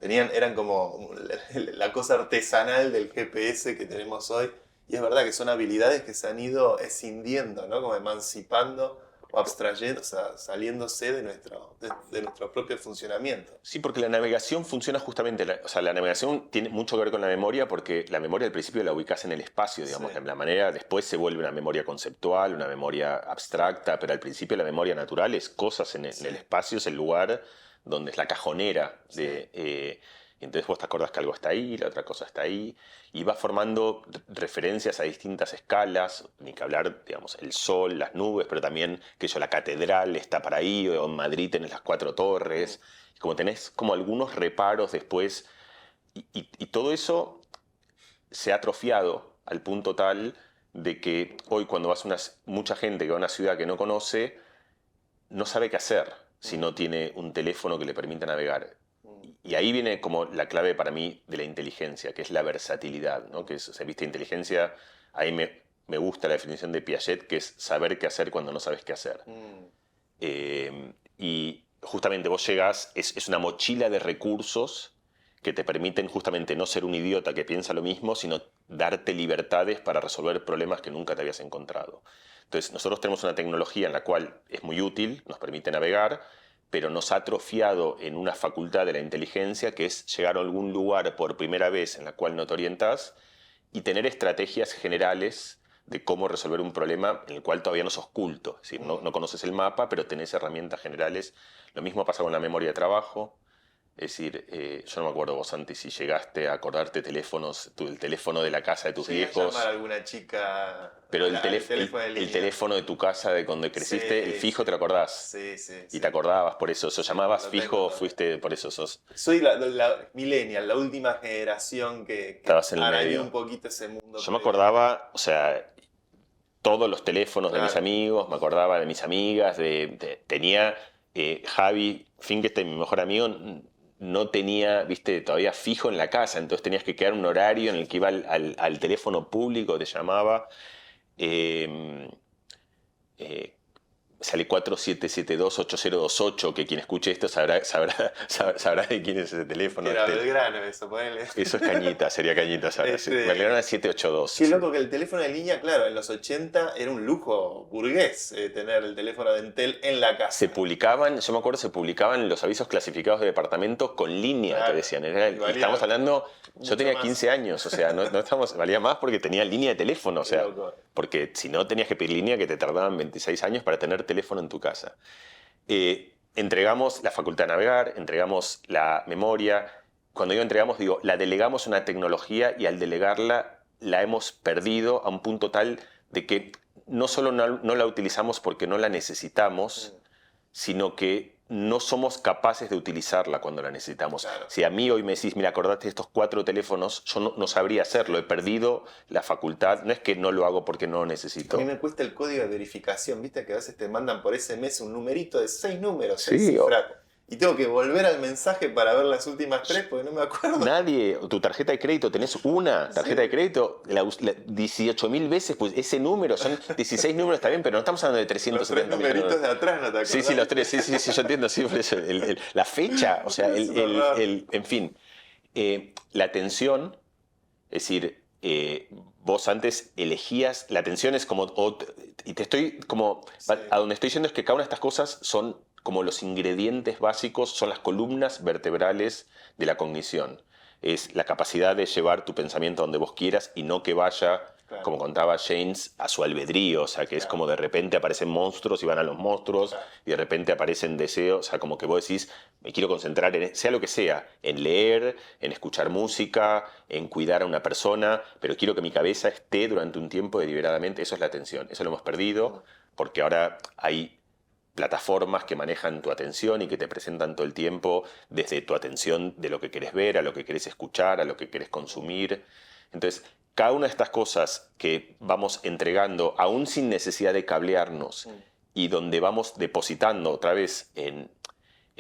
eran como la cosa artesanal del GPS que tenemos hoy. Y es verdad que son habilidades que se han ido escindiendo, ¿no? Como emancipando o abstrayendo, o sea, saliéndose de nuestro propio funcionamiento. Sí, porque la navegación funciona justamente, la navegación tiene mucho que ver con la memoria, porque la memoria al principio la ubicás en el espacio, digamos, la manera después se vuelve una memoria conceptual, una memoria abstracta, pero al principio la memoria natural es cosas en el espacio, es el lugar donde es la cajonera de... entonces vos te acordás que algo está ahí, la otra cosa está ahí, y vas formando referencias a distintas escalas, ni que hablar, digamos, el sol, las nubes, pero también, la catedral está para ahí, o en Madrid tenés las 4 torres, y como tenés como algunos reparos después, y todo eso se ha atrofiado al punto tal de que hoy cuando vas mucha gente que va a una ciudad que no conoce, no sabe qué hacer si no tiene un teléfono que le permita navegar. Y ahí viene como la clave para mí de la inteligencia, que es la versatilidad, ¿no? Que viste, inteligencia, ahí me gusta la definición de Piaget, que es saber qué hacer cuando no sabes qué hacer. Y justamente vos llegás, es una mochila de recursos que te permiten justamente no ser un idiota que piensa lo mismo, sino darte libertades para resolver problemas que nunca te habías encontrado. Entonces, nosotros tenemos una tecnología en la cual es muy útil, nos permite navegar, pero nos ha atrofiado en una facultad de la inteligencia que es llegar a algún lugar por primera vez en la cual no te orientás y tener estrategias generales de cómo resolver un problema en el cual todavía no sos culto. Es decir, no conoces el mapa, pero tenés herramientas generales. Lo mismo pasa con la memoria de trabajo. Es decir, yo no me acuerdo vos antes si llegaste a acordarte el teléfono de la casa de tus Llegué viejos. a llamar a alguna chica. Pero el el teléfono de tu casa de donde creciste, el fijo, ¿te lo acordás? Sí. Y te acordabas por eso. Llamabas Lo fijo, tengo. fuiste, por eso sos. Soy la millennial, la última generación que Estabas en el arañó medio. un poquito ese mundo. Yo me acordaba, o sea, todos los teléfonos de mis Claro. amigos, me acordaba de mis amigas, tenía Javi Finkelstein, mi mejor amigo, no tenía, viste, todavía fijo en la casa, entonces tenías que quedar un horario en el que iba al teléfono público, te llamaba. Sale 4772-8028, que quien escuche esto sabrá de quién es ese teléfono. Era Belgrano eso, ponele. Eso es Cañita, sería Cañita. Belgrano es 782. Qué loco que el teléfono de línea, claro, en los 80 era un lujo burgués tener el teléfono de Entel en la casa. Yo me acuerdo, se publicaban los avisos clasificados de departamento con línea, Claro. te decían. Valía Estamos hablando, yo mucho tenía más. 15 años, o sea, valía más porque tenía línea de teléfono, o Qué sea, loco. porque si no tenías que pedir línea que te tardaban 26 años para tener teléfono en tu casa. Entregamos la facultad de navegar, entregamos la memoria. Cuando digo entregamos, digo, la delegamos a una tecnología y al delegarla la hemos perdido a un punto tal de que no solo no la utilizamos porque no la necesitamos, sino que no somos capaces de utilizarla cuando la necesitamos. Claro. Si a mí hoy me decís, mira, acordate de estos 4 teléfonos, yo no sabría hacerlo, he perdido la facultad. No es que no lo hago porque no lo necesito. A mí me cuesta el código de verificación, viste que a veces te mandan por SMS un numerito de 6 números, Sí, 6 cifras, y tengo que volver al mensaje para ver las últimas 3 porque no me acuerdo. Nadie, tu tarjeta de crédito, tenés una tarjeta de crédito, 18.000 veces, pues ese número, son 16 números, está bien, pero no estamos hablando de Los 370 3 numeritos de atrás, ¿no te acordás? Sí, los 3, sí, yo entiendo, sí, por eso, la fecha, o sea, Es un horror. en fin, la atención, es decir, vos antes elegías, la atención es como, y te estoy como, Sí. a donde estoy diciendo es que cada una de estas cosas son como los ingredientes básicos, son las columnas vertebrales de la cognición. Es la capacidad de llevar tu pensamiento a donde vos quieras y no que vaya, Claro. como contaba James, a su albedrío. O sea, que es como de repente aparecen monstruos y van a los monstruos, Claro. y de repente aparecen deseos. O sea, como que vos decís, me quiero concentrar en, sea lo que sea, en leer, en escuchar música, en cuidar a una persona, pero quiero que mi cabeza esté durante un tiempo deliberadamente. Eso es la atención. Eso lo hemos perdido porque ahora hay plataformas que manejan tu atención y que te presentan todo el tiempo desde tu atención de lo que querés ver, a lo que querés escuchar, a lo que querés consumir. Entonces, cada una de estas cosas que vamos entregando, aún sin necesidad de cablearnos, y donde vamos depositando otra vez en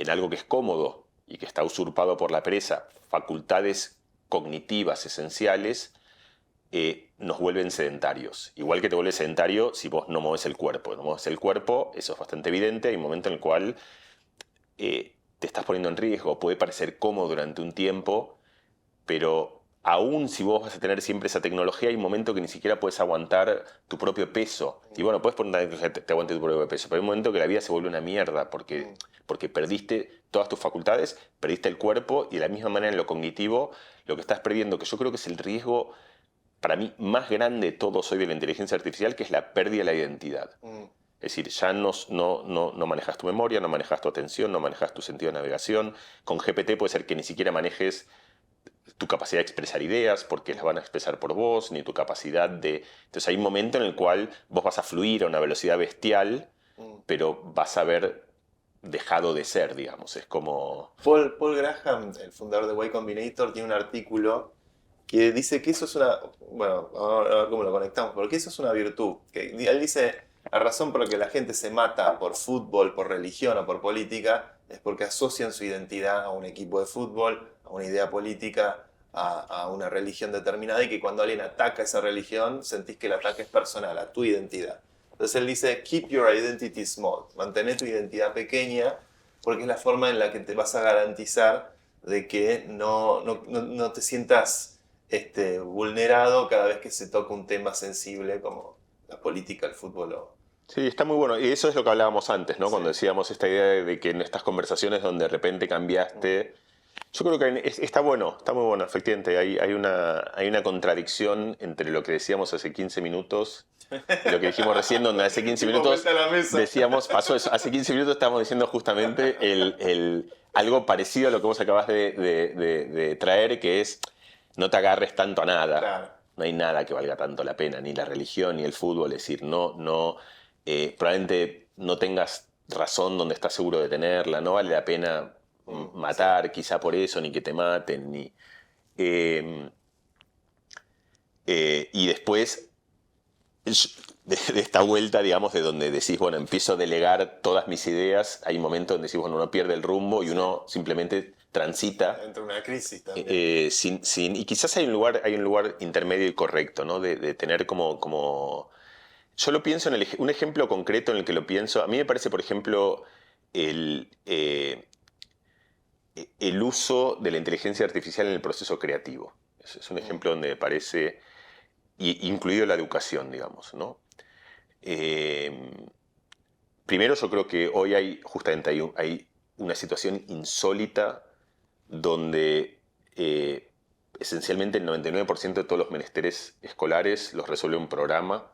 algo que es cómodo y que está usurpado por la pereza, facultades cognitivas esenciales, nos vuelven sedentarios. Igual que te vuelves sedentario si vos no mueves el cuerpo. No mueves el cuerpo, eso es bastante evidente. Hay un momento en el cual te estás poniendo en riesgo. Puede parecer cómodo durante un tiempo, pero aún si vos vas a tener siempre esa tecnología, hay un momento que ni siquiera puedes aguantar tu propio peso. Y bueno, puedes poner que te aguante tu propio peso, pero hay un momento que la vida se vuelve una mierda porque perdiste todas tus facultades, perdiste el cuerpo, y de la misma manera en lo cognitivo, lo que estás perdiendo, que yo creo que es el riesgo para mí más grande de todos hoy de la inteligencia artificial, que es la pérdida de la identidad. Es decir, ya no manejas tu memoria, no manejas tu atención, no manejas tu sentido de navegación. Con GPT puede ser que ni siquiera manejes tu capacidad de expresar ideas, porque las van a expresar por vos, ni tu capacidad de... Entonces hay un momento en el cual vos vas a fluir a una velocidad bestial, pero vas a haber dejado de ser, digamos. Es como... Paul Graham, el fundador de Y Combinator, tiene un artículo que dice que eso es una... Bueno, vamos a ver cómo lo conectamos, porque eso es una virtud. Que él dice, la razón por la que la gente se mata por fútbol, por religión o por política, es porque asocian su identidad a un equipo de fútbol, a una idea política, a una religión determinada, y que cuando alguien ataca esa religión, sentís que el ataque es personal, a tu identidad. Entonces él dice, keep your identity small, mantén tu identidad pequeña, porque es la forma en la que te vas a garantizar de que no te sientas vulnerado cada vez que se toca un tema sensible como la política, el fútbol o... Sí, está muy bueno. Y eso es lo que hablábamos antes, ¿no? Sí. Cuando decíamos esta idea de que en estas conversaciones donde de repente cambiaste Yo creo que está bueno, está muy bueno, efectivamente. Hay una contradicción entre lo que decíamos hace 15 minutos y lo que dijimos recién, donde hace 15 Tipo, minutos vuelta a la mesa. decíamos, pasó eso, hace 15 minutos estábamos diciendo justamente algo parecido a lo que vos acabas de traer, que es no te agarres tanto a nada. Claro. No hay nada que valga tanto la pena, ni la religión, ni el fútbol. Es decir, probablemente no tengas razón donde estás seguro de tenerla, no vale la pena matar, quizá por eso, ni que te maten, ni... y después, de esta vuelta, digamos, de donde decís, bueno, empiezo a delegar todas mis ideas, hay momentos donde decís, bueno, uno pierde el rumbo y uno simplemente transita. Entra en una crisis también. Y quizás hay un lugar intermedio y correcto, ¿no? De tener como... Yo lo pienso en un ejemplo concreto en el que lo pienso. A mí me parece, por ejemplo, el uso de la inteligencia artificial en el proceso creativo. Es un ejemplo donde me parece, incluido la educación, digamos, ¿no? Primero, yo creo que hoy hay una situación insólita donde esencialmente el 99% de todos los menesteres escolares los resuelve un programa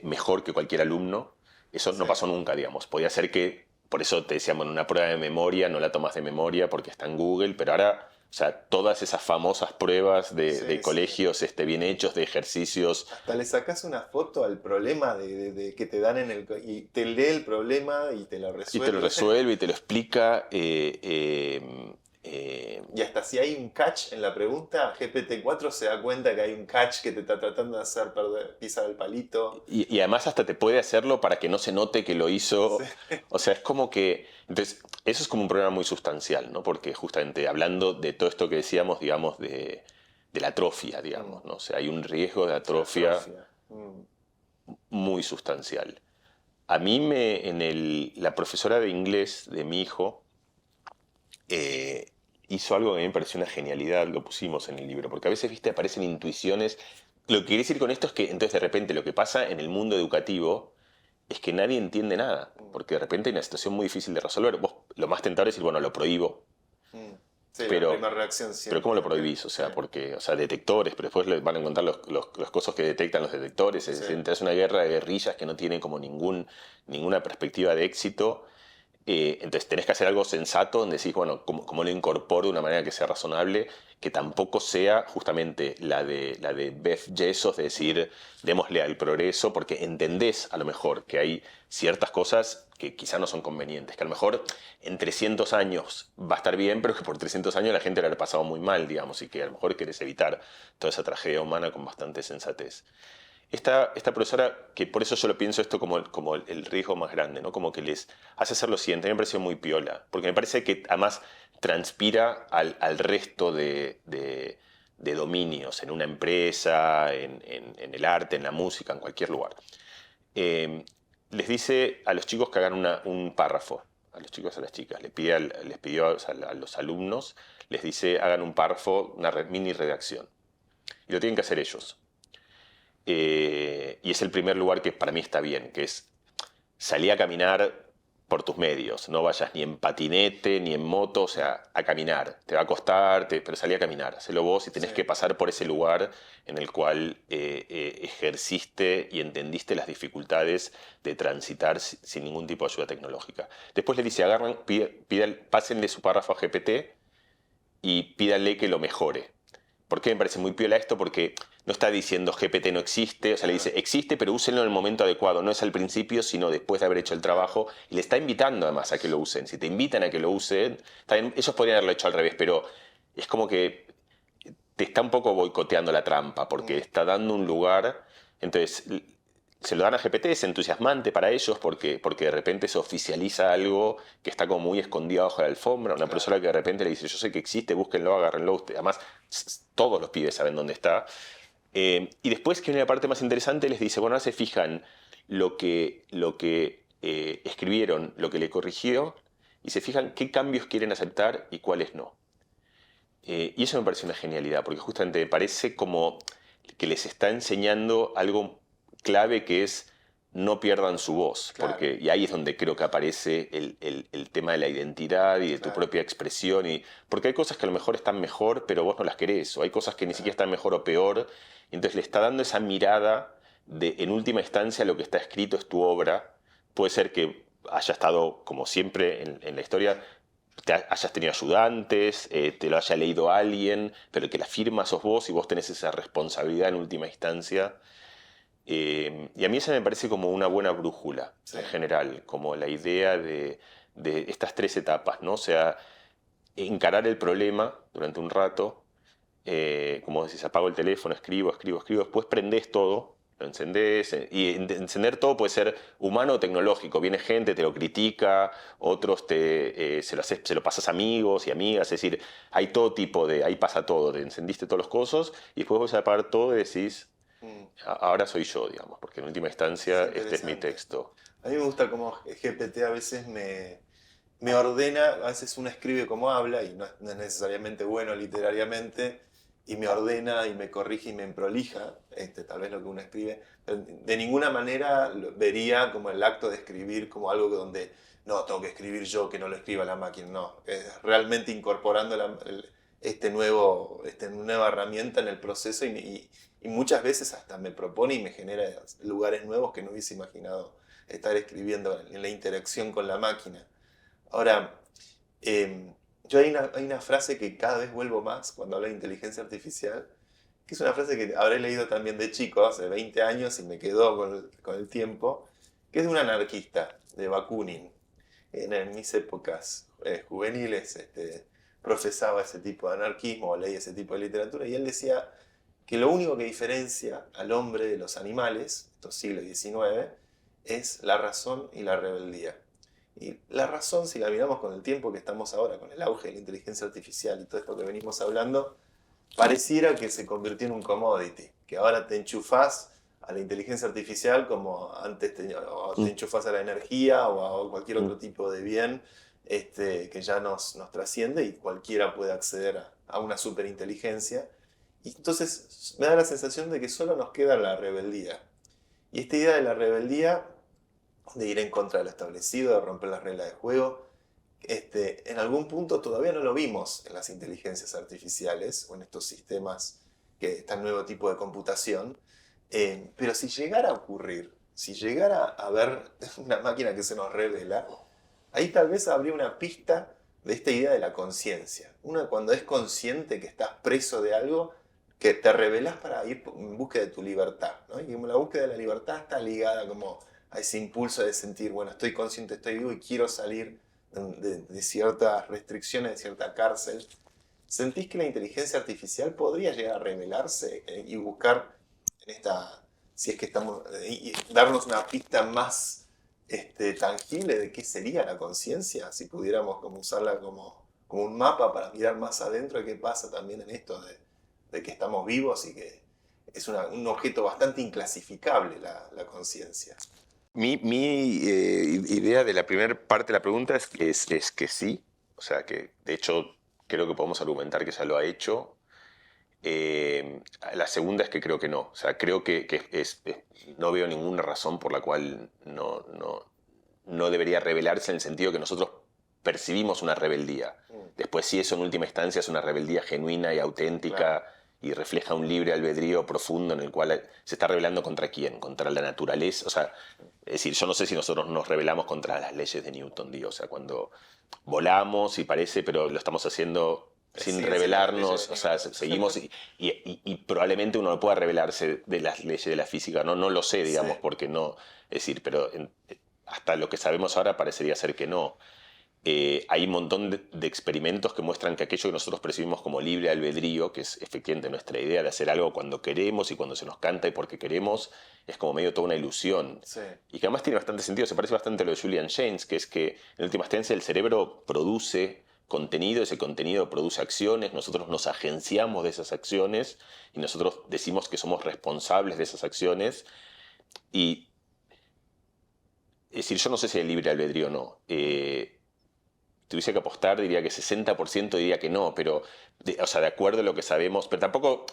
mejor que cualquier alumno. Eso no pasó nunca, digamos. Podía ser que, por eso te decíamos, en una prueba de memoria no la tomas de memoria porque está en Google, pero ahora, o sea, todas esas famosas pruebas de colegios bien hechos, de ejercicios... Hasta le sacás una foto al problema de que te dan y te lee el problema y te lo resuelve. Y te lo resuelve y te lo explica. Y hasta si hay un catch en la pregunta, GPT-4 se da cuenta que hay un catch que te está tratando de hacer pisar el palito. Y además hasta te puede hacerlo para que no se note que lo hizo. Sí. O sea, es como que... Entonces, eso es como un problema muy sustancial, ¿no? Porque justamente hablando de todo esto que decíamos, digamos, de la atrofia, digamos, ¿no? O sea, hay un riesgo de atrofia muy sustancial. A mí la profesora de inglés de mi hijo hizo algo que a mí me pareció una genialidad, lo pusimos en el libro, porque a veces, viste, aparecen intuiciones. Lo que quiere decir con esto es que entonces de repente lo que pasa en el mundo educativo es que nadie entiende nada, porque de repente hay una situación muy difícil de resolver. Vos, lo más tentador es decir, bueno, lo prohibivo. Sí, pero, la primera reacción siempre. Pero ¿cómo lo prohibís? O sea, porque, o sea, detectores, pero después les van a encontrar los cosas que detectan los detectores. Es decir, es una guerra de guerrillas que no tiene como ninguna perspectiva de éxito. Entonces tenés que hacer algo sensato donde decís, bueno, ¿cómo lo incorporo de una manera que sea razonable? Que tampoco sea justamente la de Beth Yesos, de decir, démosle al progreso, porque entendés a lo mejor que hay ciertas cosas que quizá no son convenientes, que a lo mejor en 300 años va a estar bien, pero que por 300 años la gente le ha pasado muy mal, digamos, y que a lo mejor querés evitar toda esa tragedia humana con bastante sensatez. Esta profesora, que por eso yo lo pienso esto como el riesgo más grande, ¿no? Como que les hace hacer lo siguiente, a mí me pareció muy piola, porque me parece que además transpira al resto de dominios, en una empresa, en el arte, en la música, en cualquier lugar. Les dice a los chicos que hagan un párrafo, a los chicos y a las chicas, les pidió a los alumnos, les dice hagan un párrafo, una mini redacción, y lo tienen que hacer ellos. Y es el primer lugar que para mí está bien, que es salir a caminar por tus medios. No vayas ni en patinete, ni en moto, o sea, a caminar. Te va a costar, pero salí a caminar. Hacelo vos y tenés que pasar por ese lugar en el cual ejerciste y entendiste las dificultades de transitar sin ningún tipo de ayuda tecnológica. Después le dice, pásenle su párrafo a GPT y pídanle que lo mejore. ¿Por qué me parece muy piola esto? Porque no está diciendo GPT no existe, o sea, le dice existe, pero úsenlo en el momento adecuado, no es al principio, sino después de haber hecho el trabajo, y le está invitando además a que lo usen. Si te invitan a que lo usen, también, ellos podrían haberlo hecho al revés, pero es como que te está un poco boicoteando la trampa, porque está dando un lugar, entonces se lo dan a GPT, es entusiasmante para ellos porque de repente se oficializa algo que está como muy escondido bajo la alfombra. Una profesora que de repente le dice, yo sé que existe, búsquenlo, agárrenlo ustedes. Además, todos los pibes saben dónde está. Y después, que viene la parte más interesante, les dice, bueno, ahora se fijan lo que escribieron, lo que le corrigió, y se fijan qué cambios quieren aceptar y cuáles no. Y eso me parece una genialidad, porque justamente me parece como que les está enseñando algo clave, que es no pierdan su voz, Claro. y ahí es donde creo que aparece el tema de la identidad y de tu Claro. propia expresión, porque hay cosas que a lo mejor están mejor, pero vos no las querés, o hay cosas que ni siquiera están mejor o peor, y entonces le está dando esa mirada de, en última instancia, lo que está escrito es tu obra. Puede ser que haya estado, como siempre en la historia, hayas tenido ayudantes, te lo haya leído alguien, pero que la firma sos vos y vos tenés esa responsabilidad en última instancia. Y a mí esa me parece como una buena brújula, Sí. en general, como la idea de estas tres etapas, ¿no? O sea, encarar el problema durante un rato, como decís, apago el teléfono, escribo, después prendés todo, lo encendés, y encender todo puede ser humano o tecnológico. Viene gente, te lo critica, otros se lo pasas a amigos y amigas, es decir, hay todo tipo ahí pasa todo, encendiste todos los cosos y después vas a apagar todo y decís, ahora soy yo, digamos, porque en última instancia Es este es mi interesante. texto. A mí me gusta cómo GPT a veces me ordena, a veces uno escribe como habla y no es necesariamente bueno literariamente, y me ordena y me corrige y me prolija, tal vez lo que uno escribe, pero de ninguna manera vería como el acto de escribir como algo donde, no, tengo que escribir yo, que no lo escriba la máquina, no, es realmente incorporando esta nueva herramienta en el proceso y muchas veces hasta me propone y me genera lugares nuevos que no hubiese imaginado estar escribiendo en la interacción con la máquina. Ahora, yo hay una frase que cada vez vuelvo más cuando hablo de inteligencia artificial, que es una frase que habré leído también de chico, hace 20 años, y me quedó con el tiempo, que es de un anarquista, de Bakunin. En mis épocas juveniles profesaba ese tipo de anarquismo, o leía ese tipo de literatura, y él decía que lo único que diferencia al hombre de los animales, estos siglos XIX, es la razón y la rebeldía. Y la razón, si la miramos con el tiempo que estamos ahora, con el auge de la inteligencia artificial y todo esto que venimos hablando, pareciera que se convirtió en un commodity, que ahora te enchufás a la inteligencia artificial como antes te enchufás a la energía o a cualquier otro tipo de bien que ya nos trasciende y cualquiera puede acceder a una superinteligencia. Y entonces me da la sensación de que solo nos queda la rebeldía. Y esta idea de la rebeldía, de ir en contra de lo establecido, de romper las reglas de juego, en algún punto todavía no lo vimos en las inteligencias artificiales o en estos sistemas, este nuevo tipo de computación, pero si llegara a ocurrir, si llegara a haber una máquina que se nos revela, ahí tal vez habría una pista de esta idea de la conciencia. Uno cuando es consciente que estás preso de algo, que te revelás para ir en búsqueda de tu libertad, ¿no? Y como la búsqueda de la libertad está ligada como a ese impulso de sentir, bueno, estoy consciente, estoy vivo y quiero salir de ciertas restricciones, de cierta cárcel. ¿Sentís que la inteligencia artificial podría llegar a revelarse y buscar en esta, si es que estamos, y darnos una pista más tangible de qué sería la conciencia, si pudiéramos como usarla como un mapa para mirar más adentro de qué pasa también en esto de que estamos vivos y que es un objeto bastante inclasificable la conciencia? Mi idea de la primera parte de la pregunta es que sí, o sea que de hecho creo que podemos argumentar que ya lo ha hecho. La segunda es que creo que no, o sea, creo que no veo ninguna razón por la cual no debería revelarse en el sentido que nosotros percibimos una rebeldía. Después si eso en última instancia es una rebeldía genuina y auténtica, Claro. y refleja un libre albedrío profundo en el cual se está rebelando contra quién, contra la naturaleza. O sea, es decir, yo no sé si nosotros nos rebelamos contra las leyes de Newton, digo, o sea, cuando volamos y parece, pero lo estamos haciendo sin Siguen siendo rebelarnos, las leyes o de sea, Newton. seguimos y probablemente uno no pueda rebelarse de las leyes de la física, no lo sé, digamos, Sí. porque no, es decir, pero hasta lo que sabemos ahora parecería ser que no. Hay un montón de experimentos que muestran que aquello que nosotros percibimos como libre albedrío, que es efectivamente nuestra idea de hacer algo cuando queremos y cuando se nos canta y porque queremos, es como medio toda una ilusión. Sí. Y que además tiene bastante sentido, se parece bastante a lo de Julian Jaynes, que es que en última instancia el cerebro produce contenido, ese contenido produce acciones, nosotros nos agenciamos de esas acciones y nosotros decimos que somos responsables de esas acciones. Y es decir, yo no sé si hay libre albedrío o no. Tuviese que apostar, diría que 60% diría que no, pero, o sea, de acuerdo a lo que sabemos, pero tampoco,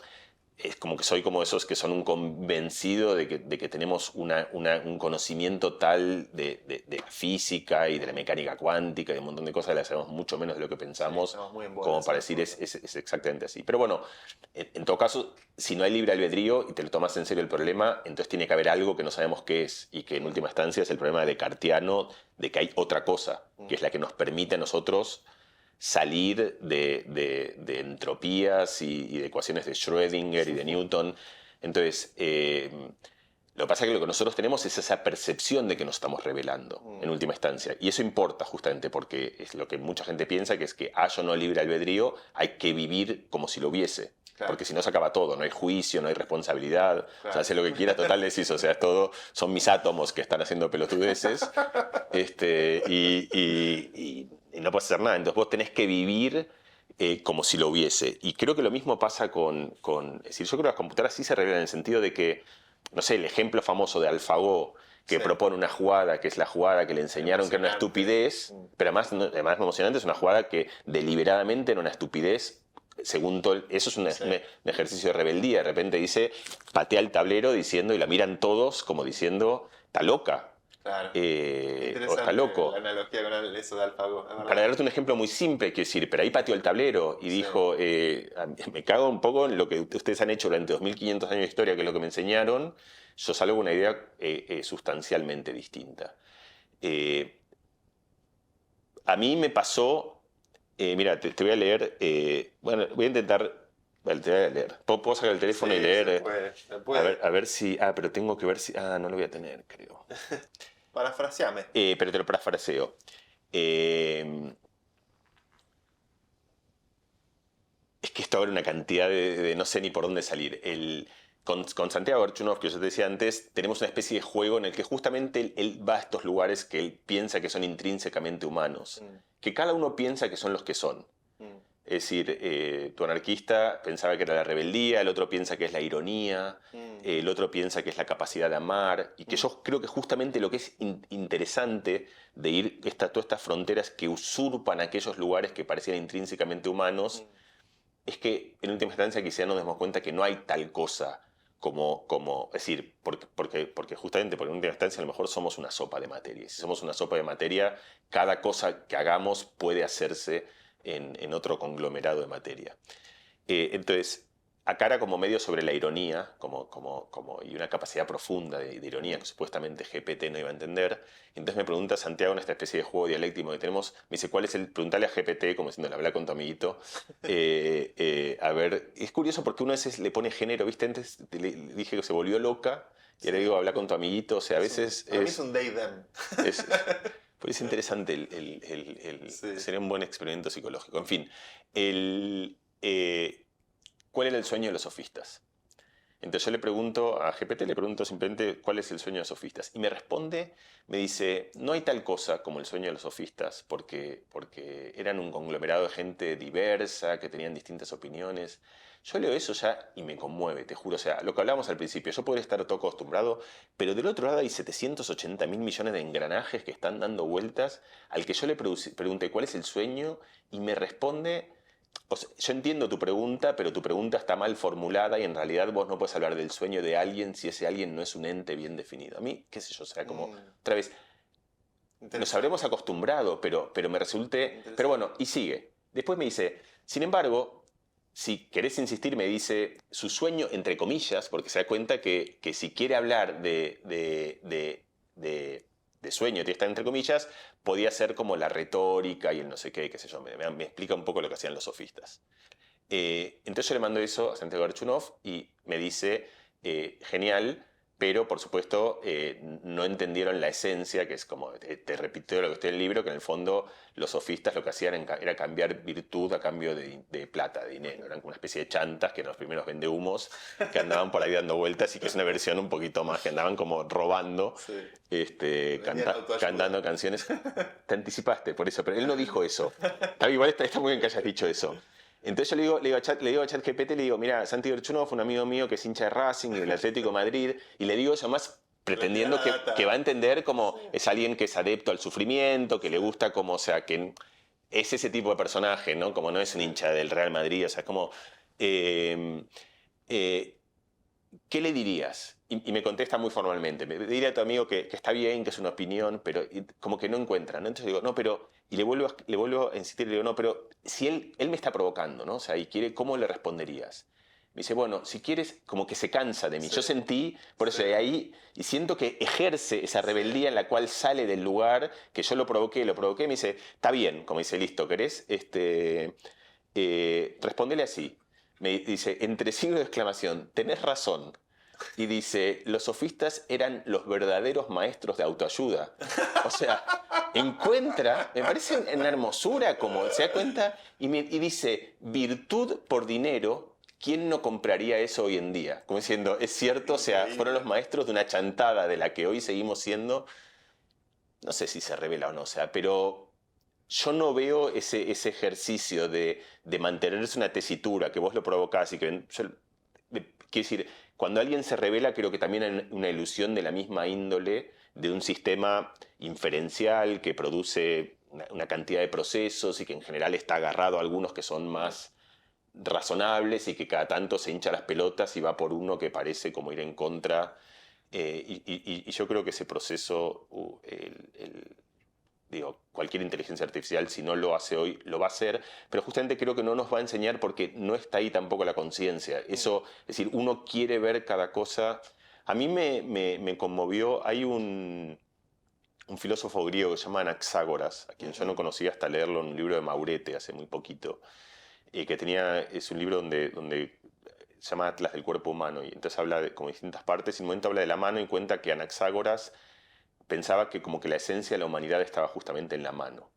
es como que soy como esos que son un convencido de que tenemos un conocimiento tal de la física y de la mecánica cuántica y de un montón de cosas que las sabemos mucho menos de lo que pensamos, Sí, estamos muy en bola como de para esas decir cosas. es exactamente así. Pero bueno, en todo caso, si no hay libre albedrío y te lo tomas en serio el problema, entonces tiene que haber algo que no sabemos qué es y que en última instancia es el problema descartiano de que hay otra cosa, que es la que nos permite a nosotros salir de entropías y de ecuaciones de Schrödinger y de Newton. Entonces, lo que pasa es que lo que nosotros tenemos es esa percepción de que nos estamos revelando en última instancia. Y eso importa justamente porque es lo que mucha gente piensa, que es que haya o no libre albedrío, hay que vivir como si lo hubiese. Claro. Porque si no se acaba todo, no hay juicio, no hay responsabilidad, Claro. o sea, hace lo que quieras, total decís, o sea, es todo, son mis átomos que están haciendo pelotudeces, y no puedes hacer nada. Entonces vos tenés que vivir como si lo hubiese. Y creo que lo mismo pasa es decir, yo creo que las computadoras sí se revelan en el sentido de que, no sé, el ejemplo famoso de AlphaGo, que Sí. propone una jugada que es la jugada que le enseñaron que era una Emocionante. estupidez, pero además emocionante, es una jugada que deliberadamente era una estupidez. Según todo, eso es Sí. un ejercicio de rebeldía. De repente dice, patea el tablero diciendo, y la miran todos como diciendo, está loca. Claro. O Interesante está loco. la analogía con eso de AlphaGo, es verdad. Para darte un ejemplo muy simple, quiero decir, pero ahí pateó el tablero y Sí. dijo, me cago un poco en lo que ustedes han hecho durante 2500 años de historia, que es lo que me enseñaron, yo salgo con una idea sustancialmente distinta. A mí me pasó, mira, te voy a leer, bueno, voy a intentar, vale, te voy a leer. ¿Puedo sacar el teléfono Sí, y leer? se puede, se puede. A ver si, pero tengo que ver si, no lo voy a tener, creo. Parafraseame. Pero te lo parafraseo. Es que esto abre una cantidad de no sé ni por dónde salir. Con Santiago Archunov, que yo te decía antes, tenemos una especie de juego en el que justamente él va a estos lugares que él piensa que son intrínsecamente humanos, que cada uno piensa que son los que son. Es decir, tu anarquista pensaba que era la rebeldía, el otro piensa que es la ironía, el otro piensa que es la capacidad de amar, y que yo creo que justamente lo que es interesante de ir todas estas fronteras que usurpan aquellos lugares que parecían intrínsecamente humanos, es que en última instancia quizá nos demos cuenta que no hay tal cosa es decir, porque justamente porque en última instancia a lo mejor somos una sopa de materia. Si somos una sopa de materia, cada cosa que hagamos puede hacerse en otro conglomerado de materia. Entonces, acá era como medio sobre la ironía, y una capacidad profunda de ironía que supuestamente GPT no iba a entender. Entonces me pregunta Santiago en esta especie de juego dialéctico que tenemos, me dice, preguntale a GPT, como diciendo, habla con tu amiguito. A ver, es curioso porque uno a veces le pone género, ¿viste? Antes le dije que se volvió loca, y ahora digo, habla con tu amiguito, o sea, a veces... Para mí es un they-them. Pues es interesante, Sí. sería un buen experimento psicológico. En fin, ¿cuál era el sueño de los sofistas? Entonces yo le pregunto a GPT, le pregunto simplemente cuál es el sueño de los sofistas. Y me responde, me dice, no hay tal cosa como el sueño de los sofistas, porque eran un conglomerado de gente diversa, que tenían distintas opiniones. Yo leo eso ya y me conmueve, te juro. O sea, lo que hablábamos al principio, yo podría estar todo acostumbrado, pero del otro lado hay 780 mil millones de engranajes que están dando vueltas, al que yo le pregunté cuál es el sueño y me responde... O sea, yo entiendo tu pregunta, pero tu pregunta está mal formulada y en realidad vos no puedes hablar del sueño de alguien si ese alguien no es un ente bien definido. A mí, qué sé yo, o sea, como otra vez, nos habremos acostumbrado, pero me resulte... Pero bueno, y sigue. Después me dice, sin embargo, si querés insistir, me dice, su sueño, entre comillas, porque se da cuenta que si quiere hablar de sueño, tiene que estar entre comillas, podía ser como la retórica y el no sé qué sé yo, me explica un poco lo que hacían los sofistas. Entonces yo le mando eso a Santiago Archunov y me dice, genial, pero por supuesto no entendieron la esencia, que es como, te repito lo que está en el libro, que en el fondo los sofistas lo que hacían era cambiar virtud a cambio de plata, de dinero. Eran como una especie de chantas que eran los primeros vendehumos que andaban por ahí dando vueltas y que es una versión un poquito más, que andaban como robando, cantando canciones. Te anticipaste por eso, pero él no dijo eso. Igual está muy bien que hayas dicho eso. Entonces yo le digo a ChatGPT, le digo, mira, Santi Archunov fue un amigo mío que es hincha de Racing y del Atlético de Madrid, y le digo eso más pretendiendo que va a entender como es alguien que es adepto al sufrimiento, que le gusta como, o sea, que es ese tipo de personaje, ¿no? Como no es un hincha del Real Madrid, o sea, es como... ¿qué le dirías? Y me contesta muy formalmente. Me diría a tu amigo que está bien, que es una opinión, pero como que no encuentra, ¿no? Entonces digo, no, pero... Y le vuelvo a insistir, le digo, no, pero si él me está provocando, ¿no? O sea, y quiere, ¿cómo le responderías? Me dice, bueno, si quieres, como que se cansa de mí. Sí. Yo sentí, por eso Sí. de ahí, y siento que ejerce esa rebeldía en la cual sale del lugar, que yo lo provoqué, me dice, está bien, como dice, listo, ¿querés? Respondele así. Me dice, entre signos de exclamación, tenés razón. Y dice, los sofistas eran los verdaderos maestros de autoayuda. O sea, encuentra, me parece una hermosura, como se da cuenta, y dice, virtud por dinero, ¿quién no compraría eso hoy en día? Como diciendo, es cierto, o sea, fueron los maestros de una chantada de la que hoy seguimos siendo, no sé si se revela o no, o sea, pero yo no veo ese ejercicio de mantenerse una tesitura, que vos lo provocás y que quiero decir, cuando alguien se revela, creo que también hay una ilusión de la misma índole de un sistema inferencial que produce una cantidad de procesos y que en general está agarrado a algunos que son más razonables y que cada tanto se hincha las pelotas y va por uno que parece como ir en contra. Y yo creo que ese proceso, digo, cualquier inteligencia artificial, si no lo hace hoy, lo va a hacer, pero justamente creo que no nos va a enseñar porque no está ahí tampoco la conciencia. Eso, es decir, uno quiere ver cada cosa. A mí me conmovió, hay un filósofo griego que se llama Anaxágoras, a quien yo no conocía hasta leerlo en un libro de Maurete hace muy poquito, es un libro donde se llama Atlas del Cuerpo Humano, y entonces habla de como distintas partes, y en un momento habla de la mano y cuenta que Anaxágoras pensaba que como que la esencia de la humanidad estaba justamente en la mano.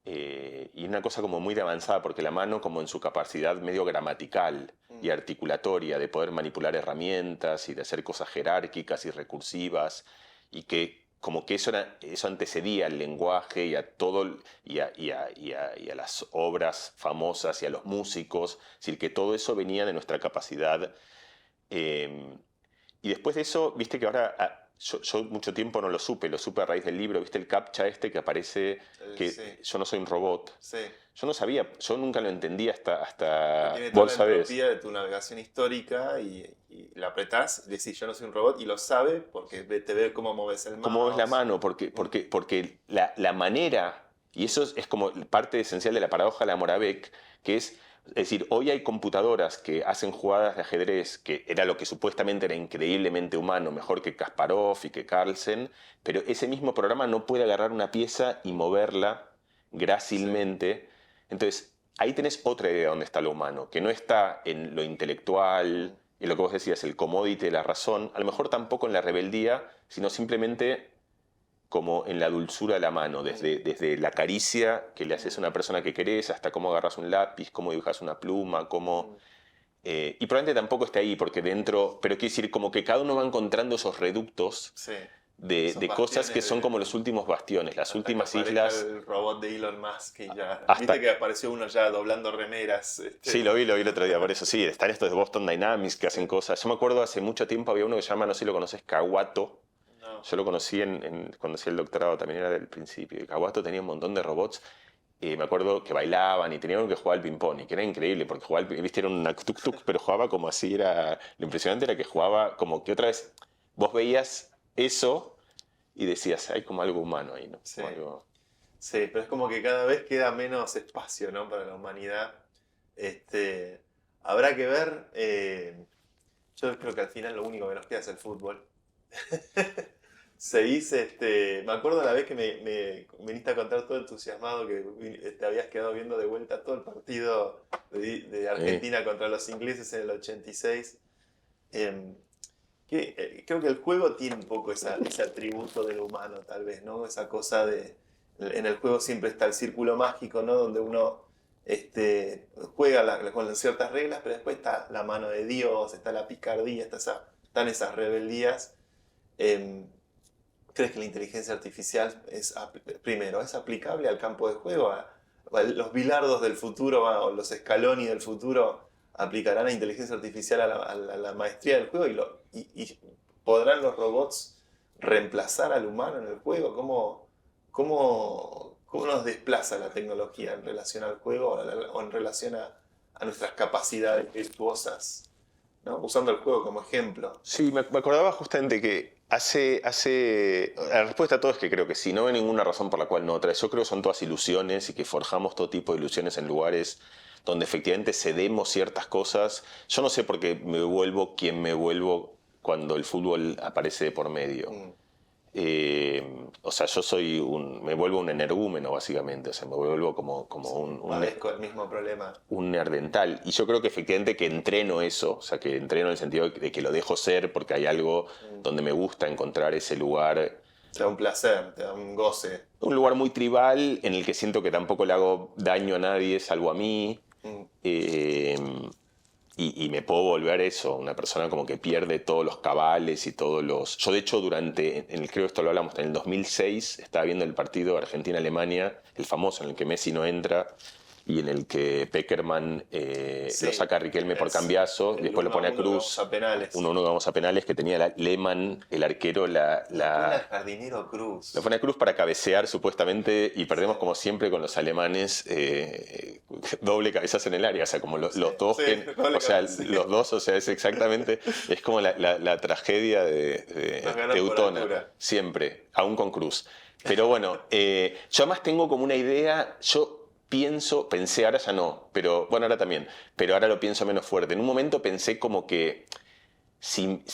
Y una cosa como muy de avanzada, porque la mano como en su capacidad medio gramatical y articulatoria de poder manipular herramientas y de hacer cosas jerárquicas y recursivas, y que como que eso antecedía al lenguaje y a todo, y a las obras famosas y a los músicos, es decir, que todo eso venía de nuestra capacidad. Y después de eso, viste que ahora... Yo mucho tiempo no lo supe a raíz del libro, viste el captcha que aparece, que Sí. yo no soy un robot. Sí. Yo no sabía, yo nunca lo entendí hasta Tiene toda vos la sabés. entropía de tu navegación histórica y la apretás, decís yo no soy un robot y lo sabe porque te ve cómo mueves el mouse. Cómo es la mano, porque la manera, y eso es como parte esencial de la paradoja de la Moravec, que es decir, hoy hay computadoras que hacen jugadas de ajedrez, que era lo que supuestamente era increíblemente humano, mejor que Kasparov y que Carlsen, pero ese mismo programa no puede agarrar una pieza y moverla grácilmente. Entonces, ahí tenés otra idea de dónde está lo humano, que no está en lo intelectual, en lo que vos decías, el commodity de la razón, a lo mejor tampoco en la rebeldía, sino simplemente como en la dulzura de la mano, desde la caricia que le haces a una persona que querés, hasta cómo agarras un lápiz, cómo dibujas una pluma, cómo... y probablemente tampoco esté ahí, porque dentro... Pero quiero decir, como que cada uno va encontrando esos reductos Sí. de cosas que son como los últimos bastiones, las últimas islas... El robot de Elon Musk y ya... Hasta- Viste que apareció uno ya doblando remeras. Sí, lo vi el otro día, por eso sí, están estos de Boston Dynamics que hacen cosas. Yo me acuerdo hace mucho tiempo había uno que se llama, no sé si lo conoces, Kawato. No. Yo lo conocí cuando hacía el doctorado, también era del principio. Y Kawato tenía un montón de robots. Y me acuerdo que bailaban y tenía uno que jugaba al ping-pong y que era increíble porque jugaba, viste, era un tuk-tuk, pero jugaba como así. Lo impresionante era que jugaba como que otra vez vos veías eso y decías, hay como algo humano ahí, ¿no? Sí. Como algo... Sí, pero es como que cada vez queda menos espacio, ¿no? Para la humanidad. Habrá que ver. Yo creo que al final lo único que nos queda es el fútbol. Me acuerdo la vez que me viniste a contar todo entusiasmado que te habías quedado viendo de vuelta todo el partido de Argentina contra los ingleses en el 86. Creo que el juego tiene un poco ese atributo del humano, tal vez, ¿no? Esa cosa en el juego siempre está el círculo mágico, ¿no? Donde uno juega con ciertas reglas, pero después está la mano de Dios, está la picardía, están esas rebeldías. ¿Crees que la inteligencia artificial primero es aplicable al campo de juego? ¿A los bilardos del futuro o los Scaloni del futuro aplicarán la inteligencia artificial a la maestría del juego? ¿Y podrán los robots reemplazar al humano en el juego? ¿Cómo nos desplaza la tecnología en relación al juego o en relación a nuestras capacidades virtuosas ¿no? Usando el juego como ejemplo. Sí, me acordaba justamente que la respuesta a todo es que creo que sí, no hay ninguna razón por la cual no otra. Yo creo que son todas ilusiones y que forjamos todo tipo de ilusiones en lugares donde efectivamente cedemos ciertas cosas. Yo no sé por qué me vuelvo quien me vuelvo cuando el fútbol aparece de por medio. O sea, me vuelvo un energúmeno básicamente, o sea, me vuelvo como Padezco el mismo problema. un neandertal. Y yo creo que efectivamente que entreno eso, o sea, que entreno en el sentido de que lo dejo ser porque hay algo donde me gusta encontrar ese lugar. Te da un placer, te da un goce. Un lugar muy tribal en el que siento que tampoco le hago daño a nadie, salvo a mí. Y me puedo volver eso, una persona como que pierde todos los cabales y todos los... Yo de hecho creo que esto lo hablamos, en el 2006 estaba viendo el partido Argentina-Alemania, el famoso en el que Messi no entra y en el que Pekerman lo saca a Riquelme por cambiazo, después lo pone a Cruz. 1-1 vamos a penales, que tenía Lehmann, el arquero, Lo pone al jardinero Cruz. Lo pone a Cruz para cabecear supuestamente y perdemos como siempre con los alemanes doble cabezazo en el área, o sea, como los dos, los dos, o sea, es exactamente, es como la tragedia de Teutona, siempre, aún con Cruz. Pero bueno, yo además tengo como una idea, pensé, ahora ya no, pero bueno, ahora también, pero ahora lo pienso menos fuerte. En un momento pensé como que si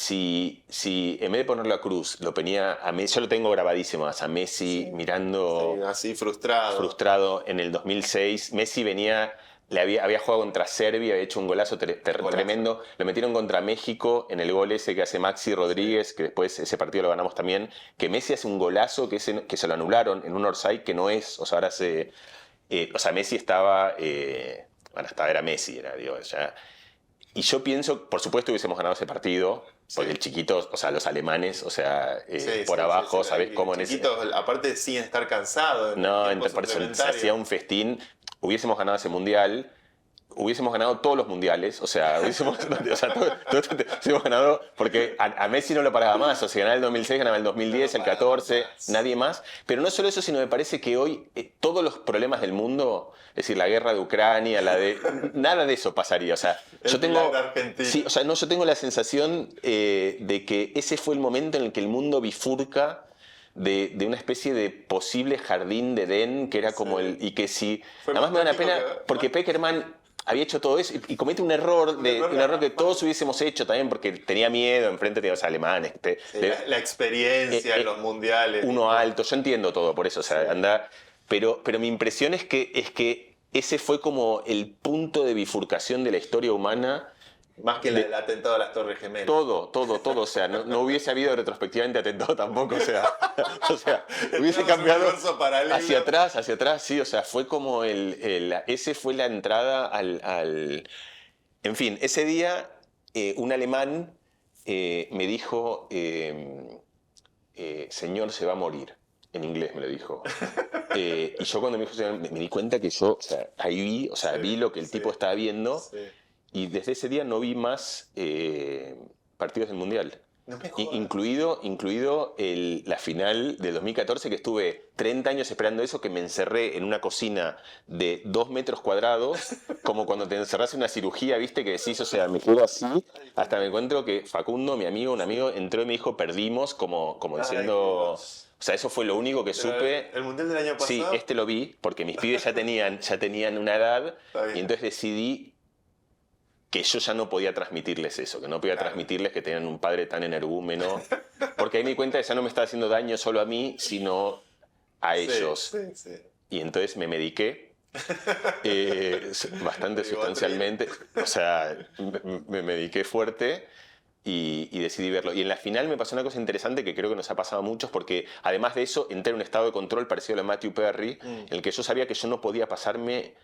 en vez de ponerlo a Cruz, lo ponía a Messi, yo lo tengo grabadísimo, a Messi mirando... Sí, así frustrado. Frustrado en el 2006. Messi había jugado contra Serbia, había hecho un golazo tremendo. Lo metieron contra México en el gol ese que hace Maxi Rodríguez, que después ese partido lo ganamos también. Que Messi hace un golazo que se lo anularon en un offside que no es, o sea, ahora Messi estaba... era Messi, digo, ya... Y yo pienso, por supuesto hubiésemos ganado ese partido, porque el chiquito, o sea, los alemanes, o sea, por abajo, ¿sabés cómo en ese... Aparte sin estar cansado. No, por eso se hacía un festín. Hubiésemos ganado ese mundial, hubiésemos ganado todos los mundiales, o sea, hubiésemos ganado, porque a Messi no lo paraba más, o sea, ganaba el 2006, ganaba el 2010, el 14, nadie más. Pero no solo eso, sino me parece que hoy todos los problemas del mundo, es decir, la guerra de Ucrania, nada de eso pasaría. O sea, yo tengo la sensación de que ese fue el momento en el que el mundo bifurca de una especie de posible jardín de Edén, que era como y que si... Además me da una pena, porque Pekerman había hecho todo eso y comete un error que todos hubiésemos hecho también, porque tenía miedo, enfrente de los alemanes. La experiencia, los mundiales. Uno alto, yo entiendo todo por eso, o sea, pero mi impresión es que ese fue como el punto de bifurcación de la historia humana. Más que el atentado a las Torres Gemelas. Todo. O sea, no hubiese habido retrospectivamente atentado tampoco. O sea hubiese cambiado hacia atrás, sí. O sea, fue como ese fue la entrada al... En fin, ese día un alemán me dijo, señor, se va a morir. En inglés me lo dijo. Y yo cuando me dijo señor, me di cuenta que yo, o sea, ahí vi lo que el tipo estaba viendo. Sí. Y desde ese día no vi más partidos del Mundial. No me jodas. Incluido la final del 2014, que estuve 30 años esperando eso, que me encerré en una cocina de 2 metros cuadrados, como cuando te encerras en una cirugía, ¿viste? Que decís, o sea, me quedo así, hasta me encuentro que Facundo, un amigo, entró y me dijo, perdimos, como diciendo... O sea, eso fue lo único que supe. ¿El Mundial del año pasado? Sí, lo vi, porque mis pibes ya tenían una edad, y entonces decidí que yo ya no podía transmitirles eso, que no podía transmitirles que tenían un padre tan energúmeno, porque ahí me di cuenta que ya no me estaba haciendo daño solo a mí, sino a ellos. Sí. Y entonces me mediqué bastante sustancialmente, o sea, me mediqué fuerte y decidí verlo. Y en la final me pasó una cosa interesante que creo que nos ha pasado a muchos, porque además de eso entré en un estado de control parecido a lo de Matthew Perry, en el que yo sabía que yo no podía pasarme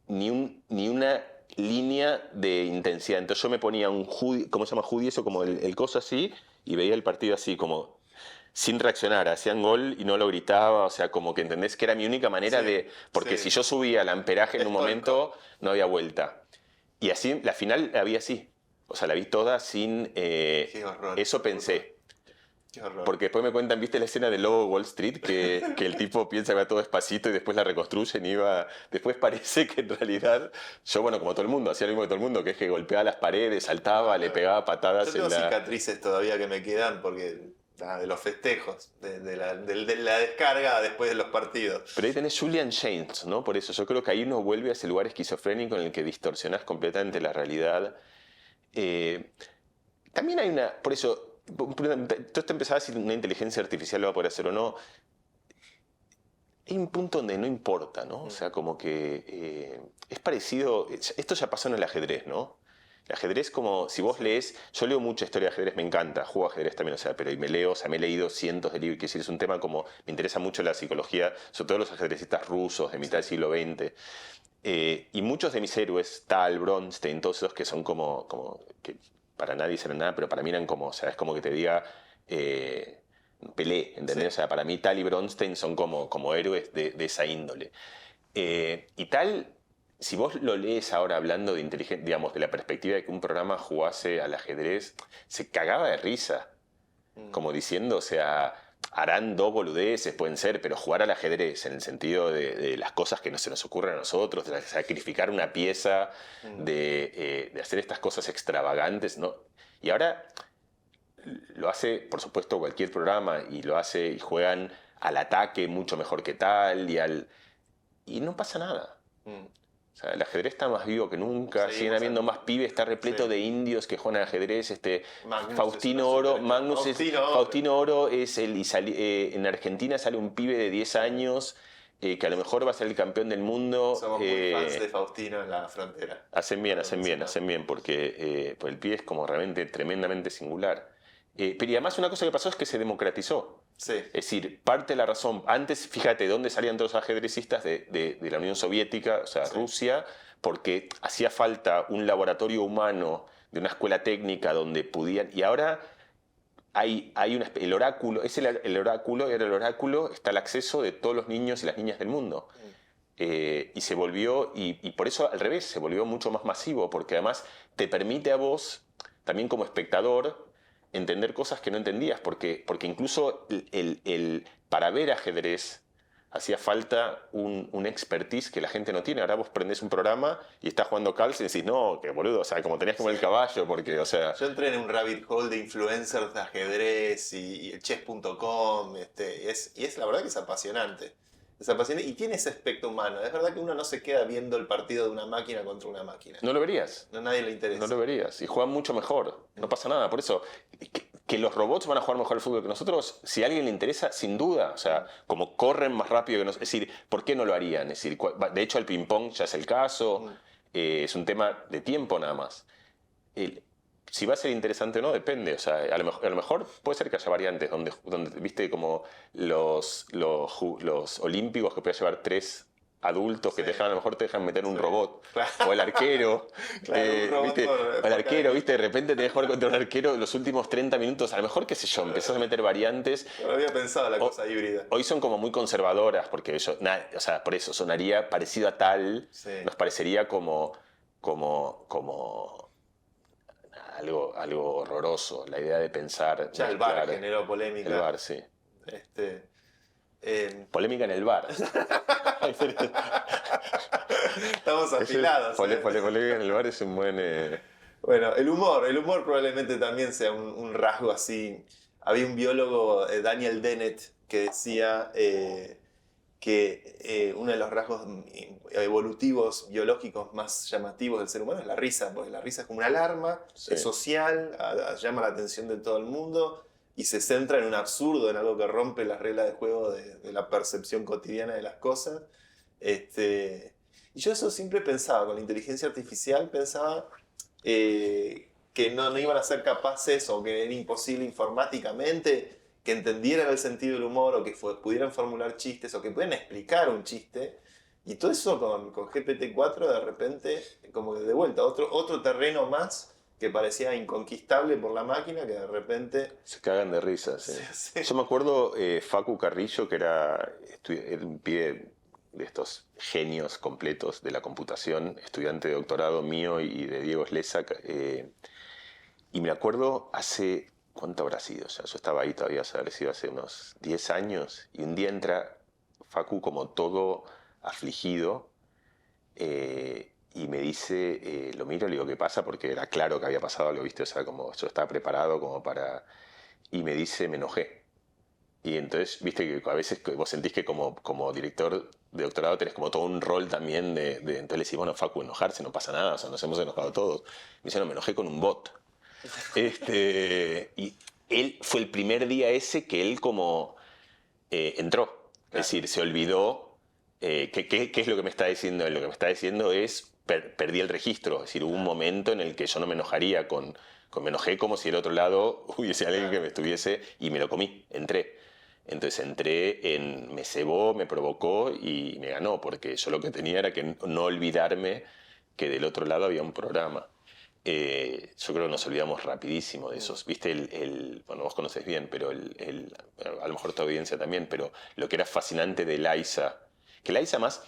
ni una línea de intensidad. Entonces yo me ponía un hoodie, ¿cómo se llama hoodie? Eso, como el coso así, y veía el partido así, como sin reaccionar. Hacían gol y no lo gritaba, o sea, como que entendés que era mi única manera de... Porque si yo subía el amperaje en un momento, no había vuelta. Y así, la final la vi así. O sea, la vi toda sin... Qué horror. Eso pensé. Qué horror. Porque después me cuentan, ¿viste la escena del Lobo de Wall Street? Que el tipo piensa que va todo despacito y después la reconstruyen y va... Después parece que en realidad, yo, bueno, como todo el mundo, hacía lo mismo que todo el mundo, que es que golpeaba las paredes, saltaba, le pegaba patadas Yo tengo en la... cicatrices todavía que me quedan porque de los festejos, de la descarga después de los partidos. Pero ahí tenés Julian James, ¿no? Por eso yo creo que ahí uno vuelve a ese lugar esquizofrénico en el que distorsionás completamente la realidad. También hay una... Por eso... Tú te empezabas si una inteligencia artificial lo va a poder hacer o no. Hay un punto donde no importa, ¿no? O sea, como que es parecido... Esto ya pasó en el ajedrez, ¿no? El ajedrez como... Si vos lees... Yo leo mucha historia de ajedrez, me encanta. Juego ajedrez también, o sea, pero me leo, o sea, me he leído cientos de libros. Quiero decir, es un tema como... Me interesa mucho la psicología, sobre todo los ajedrecistas rusos de mitad del siglo XX. Y muchos de mis héroes, Tal, Bronstein, todos esos que son como que para nadie serán nada, pero para mí eran como, o sea, es como que te diga Pelé, ¿entendés? Sí. O sea, para mí Tal y Bronstein son como héroes de esa índole. Y Tal, si vos lo lees ahora hablando de inteligencia, digamos, de la perspectiva de que un programa jugase al ajedrez, se cagaba de risa, como diciendo, o sea... Harán dos boludeces, pueden ser, pero jugar al ajedrez en el sentido de las cosas que no se nos ocurren a nosotros, de sacrificar una pieza, de hacer estas cosas extravagantes, ¿no? Y ahora lo hace, por supuesto, cualquier programa y lo hace y juegan al ataque mucho mejor que Tal y no pasa nada. O sea, el ajedrez está más vivo que nunca, siguen habiendo más pibes, está repleto de indios que juegan al ajedrez. Faustino Oro, Faustino Oro es en Argentina sale un pibe de 10 años que a lo mejor va a ser el campeón del mundo. Somos muy fans de Faustino en la frontera. Hacen bien, porque el pibe es como realmente tremendamente singular. Pero y además una cosa que pasó es que se democratizó. Sí. Es decir, parte de la razón, antes, fíjate, ¿dónde salían todos los ajedrecistas? De la Unión Soviética, o sea, sí. Rusia, porque hacía falta un laboratorio humano de una escuela técnica donde pudieran... Y ahora hay el oráculo, el oráculo, está al acceso de todos los niños y las niñas del mundo. Y se volvió, y por eso al revés, se volvió mucho más masivo, porque además te permite a vos, también como espectador, entender cosas que no entendías, porque incluso para ver ajedrez hacía falta un expertise que la gente no tiene. Ahora vos prendés un programa y estás jugando Carlsen y decís, no, qué boludo, o sea, como tenías como el caballo, porque, o sea... Yo entré en un rabbit hole de influencers de ajedrez y el chess.com, y es la verdad que es apasionante. Y tiene ese aspecto humano. Es verdad que uno no se queda viendo el partido de una máquina contra una máquina. No lo verías. No, a nadie le interesa. No lo verías. Y juegan mucho mejor. No pasa nada. Por eso, que los robots van a jugar mejor al fútbol que nosotros, si a alguien le interesa, sin duda. O sea, como corren más rápido que nosotros. Es decir, ¿por qué no lo harían? Es decir, de hecho, el ping-pong ya es el caso. Es un tema de tiempo nada más. Si va a ser interesante o no, depende. O sea, a lo mejor puede ser que haya variantes donde viste, como los olímpicos que pueden llevar 3 adultos que a lo mejor te dejan meter un robot. Claro. O el arquero. Claro, ¿Viste? O el arquero, ¿viste? De repente tenés que jugar contra un arquero los últimos 30 minutos. A lo mejor, qué sé yo, empezás a meter variantes. No había pensado la cosa híbrida. Hoy son como muy conservadoras, porque o sea, por eso sonaría parecido a Tal. Sí. Nos parecería como algo horroroso, la idea de pensar... Ya el VAR generó polémica. El VAR, sí. Polémica en el VAR. Estamos afilados. Polémica en el VAR es un buen... Bueno, el humor probablemente también sea un rasgo así. Había un biólogo, Daniel Dennett, que decía que uno de los rasgos evolutivos, biológicos más llamativos del ser humano es la risa, porque la risa es como una alarma, sí. Es social, llama la atención de todo el mundo y se centra en un absurdo, en algo que rompe las reglas de juego de la percepción cotidiana de las cosas. Y yo eso siempre pensaba, con la inteligencia artificial pensaba que no iban a ser capaces o que era imposible informáticamente que entendieran el sentido del humor o que pudieran formular chistes o que pudieran explicar un chiste. Y todo eso con GPT-4 de repente, como que de vuelta, otro terreno más que parecía inconquistable por la máquina, que de repente... Se cagan de risa, sí. Sí. Yo me acuerdo Facu Carrillo, que era un pibe de estos genios completos de la computación, estudiante de doctorado mío y de Diego Slezak. Y me acuerdo hace ¿cuánto habrá sido? O sea, yo estaba ahí todavía, o sea, habrá sido hace unos 10 años, y un día entra Facu como todo afligido, y me dice, lo miro, le digo, ¿qué pasa? Porque era claro que había pasado algo, ¿viste? O sea, como yo estaba preparado como para... Y me dice, me enojé. Y entonces, viste que a veces vos sentís que como director de doctorado tenés como todo un rol también entonces le decís, bueno, Facu, enojarse, no pasa nada, o sea, nos hemos enojado todos. Me dice, no, me enojé con un bot. Y él fue el primer día ese que él como entró. Es decir, se olvidó. ¿Qué es lo que me está diciendo? Lo que me está diciendo es, perdí el registro. Es decir, hubo un momento en el que yo no me enojaría me enojé como si del otro lado hubiese alguien que me estuviese y me lo comí, entré. Entonces me cebó, me provocó y me ganó, porque yo lo que tenía era que no olvidarme que del otro lado había un programa. Yo creo que nos olvidamos rapidísimo de esos. Viste, bueno, vos conocés bien, pero a lo mejor tu audiencia también, pero lo que era fascinante de Liza, que Liza más...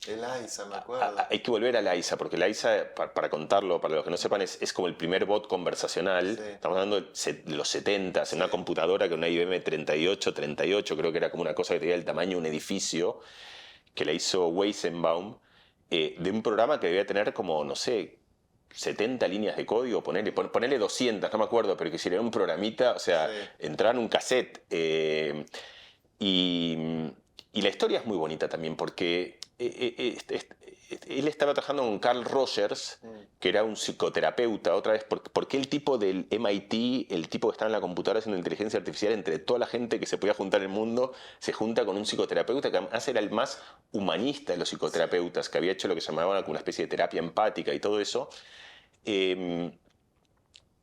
El Liza, me acuerdo. Hay que volver a Liza, porque Liza, para contarlo, para los que no sepan, es como el primer bot conversacional. Sí. Estamos hablando de los 70, en una computadora que una IBM 38, creo que era como una cosa que tenía el tamaño de un edificio, que la hizo Weizenbaum, de un programa que debía tener como, no sé, 70 líneas de código, ponele 200, no me acuerdo, pero que si era un programita, o sea, entrar en un cassette. Y la historia es muy bonita también, porque él estaba trabajando con Carl Rogers, que era un psicoterapeuta, otra vez, porque el tipo del MIT, el tipo que estaba en la computadora haciendo inteligencia artificial, entre toda la gente que se podía juntar en el mundo, se junta con un psicoterapeuta que además era el más humanista de los psicoterapeutas, que había hecho lo que llamaban una especie de terapia empática y todo eso. Y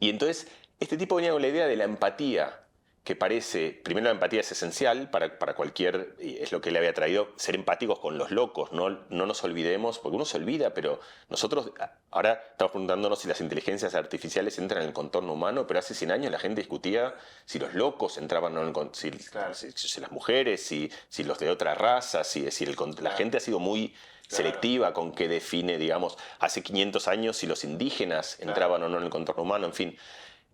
entonces, este tipo venía con la idea de la empatía, que parece, primero la empatía es esencial para cualquier, es lo que le había traído, ser empáticos con los locos, no nos olvidemos, porque uno se olvida, pero nosotros ahora estamos preguntándonos si las inteligencias artificiales entran en el contorno humano, pero hace 100 años la gente discutía si los locos entraban o no, si las mujeres, si los de otra raza, la gente ha sido muy selectiva con qué define, digamos, hace 500 años si los indígenas entraban o no en el contorno humano, en fin.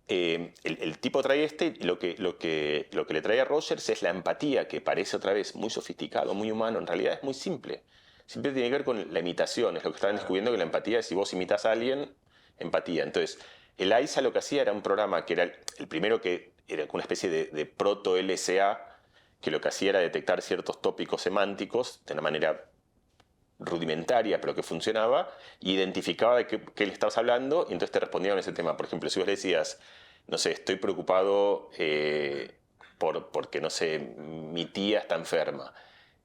El tipo trae y lo que le trae a Rogers es la empatía, que parece otra vez muy sofisticado, muy humano, en realidad es muy simple. Siempre tiene que ver con la imitación, es lo que estaban descubriendo, que la empatía es si vos imitas a alguien, empatía. Entonces, el AISA lo que hacía era un programa que era el primero, que era una especie de proto-LSA, que lo que hacía era detectar ciertos tópicos semánticos de una manera rudimentaria, pero que funcionaba, y identificaba de qué le estabas hablando, y entonces te respondía con ese tema. Por ejemplo, si vos le decías, no sé, estoy preocupado porque, no sé, mi tía está enferma.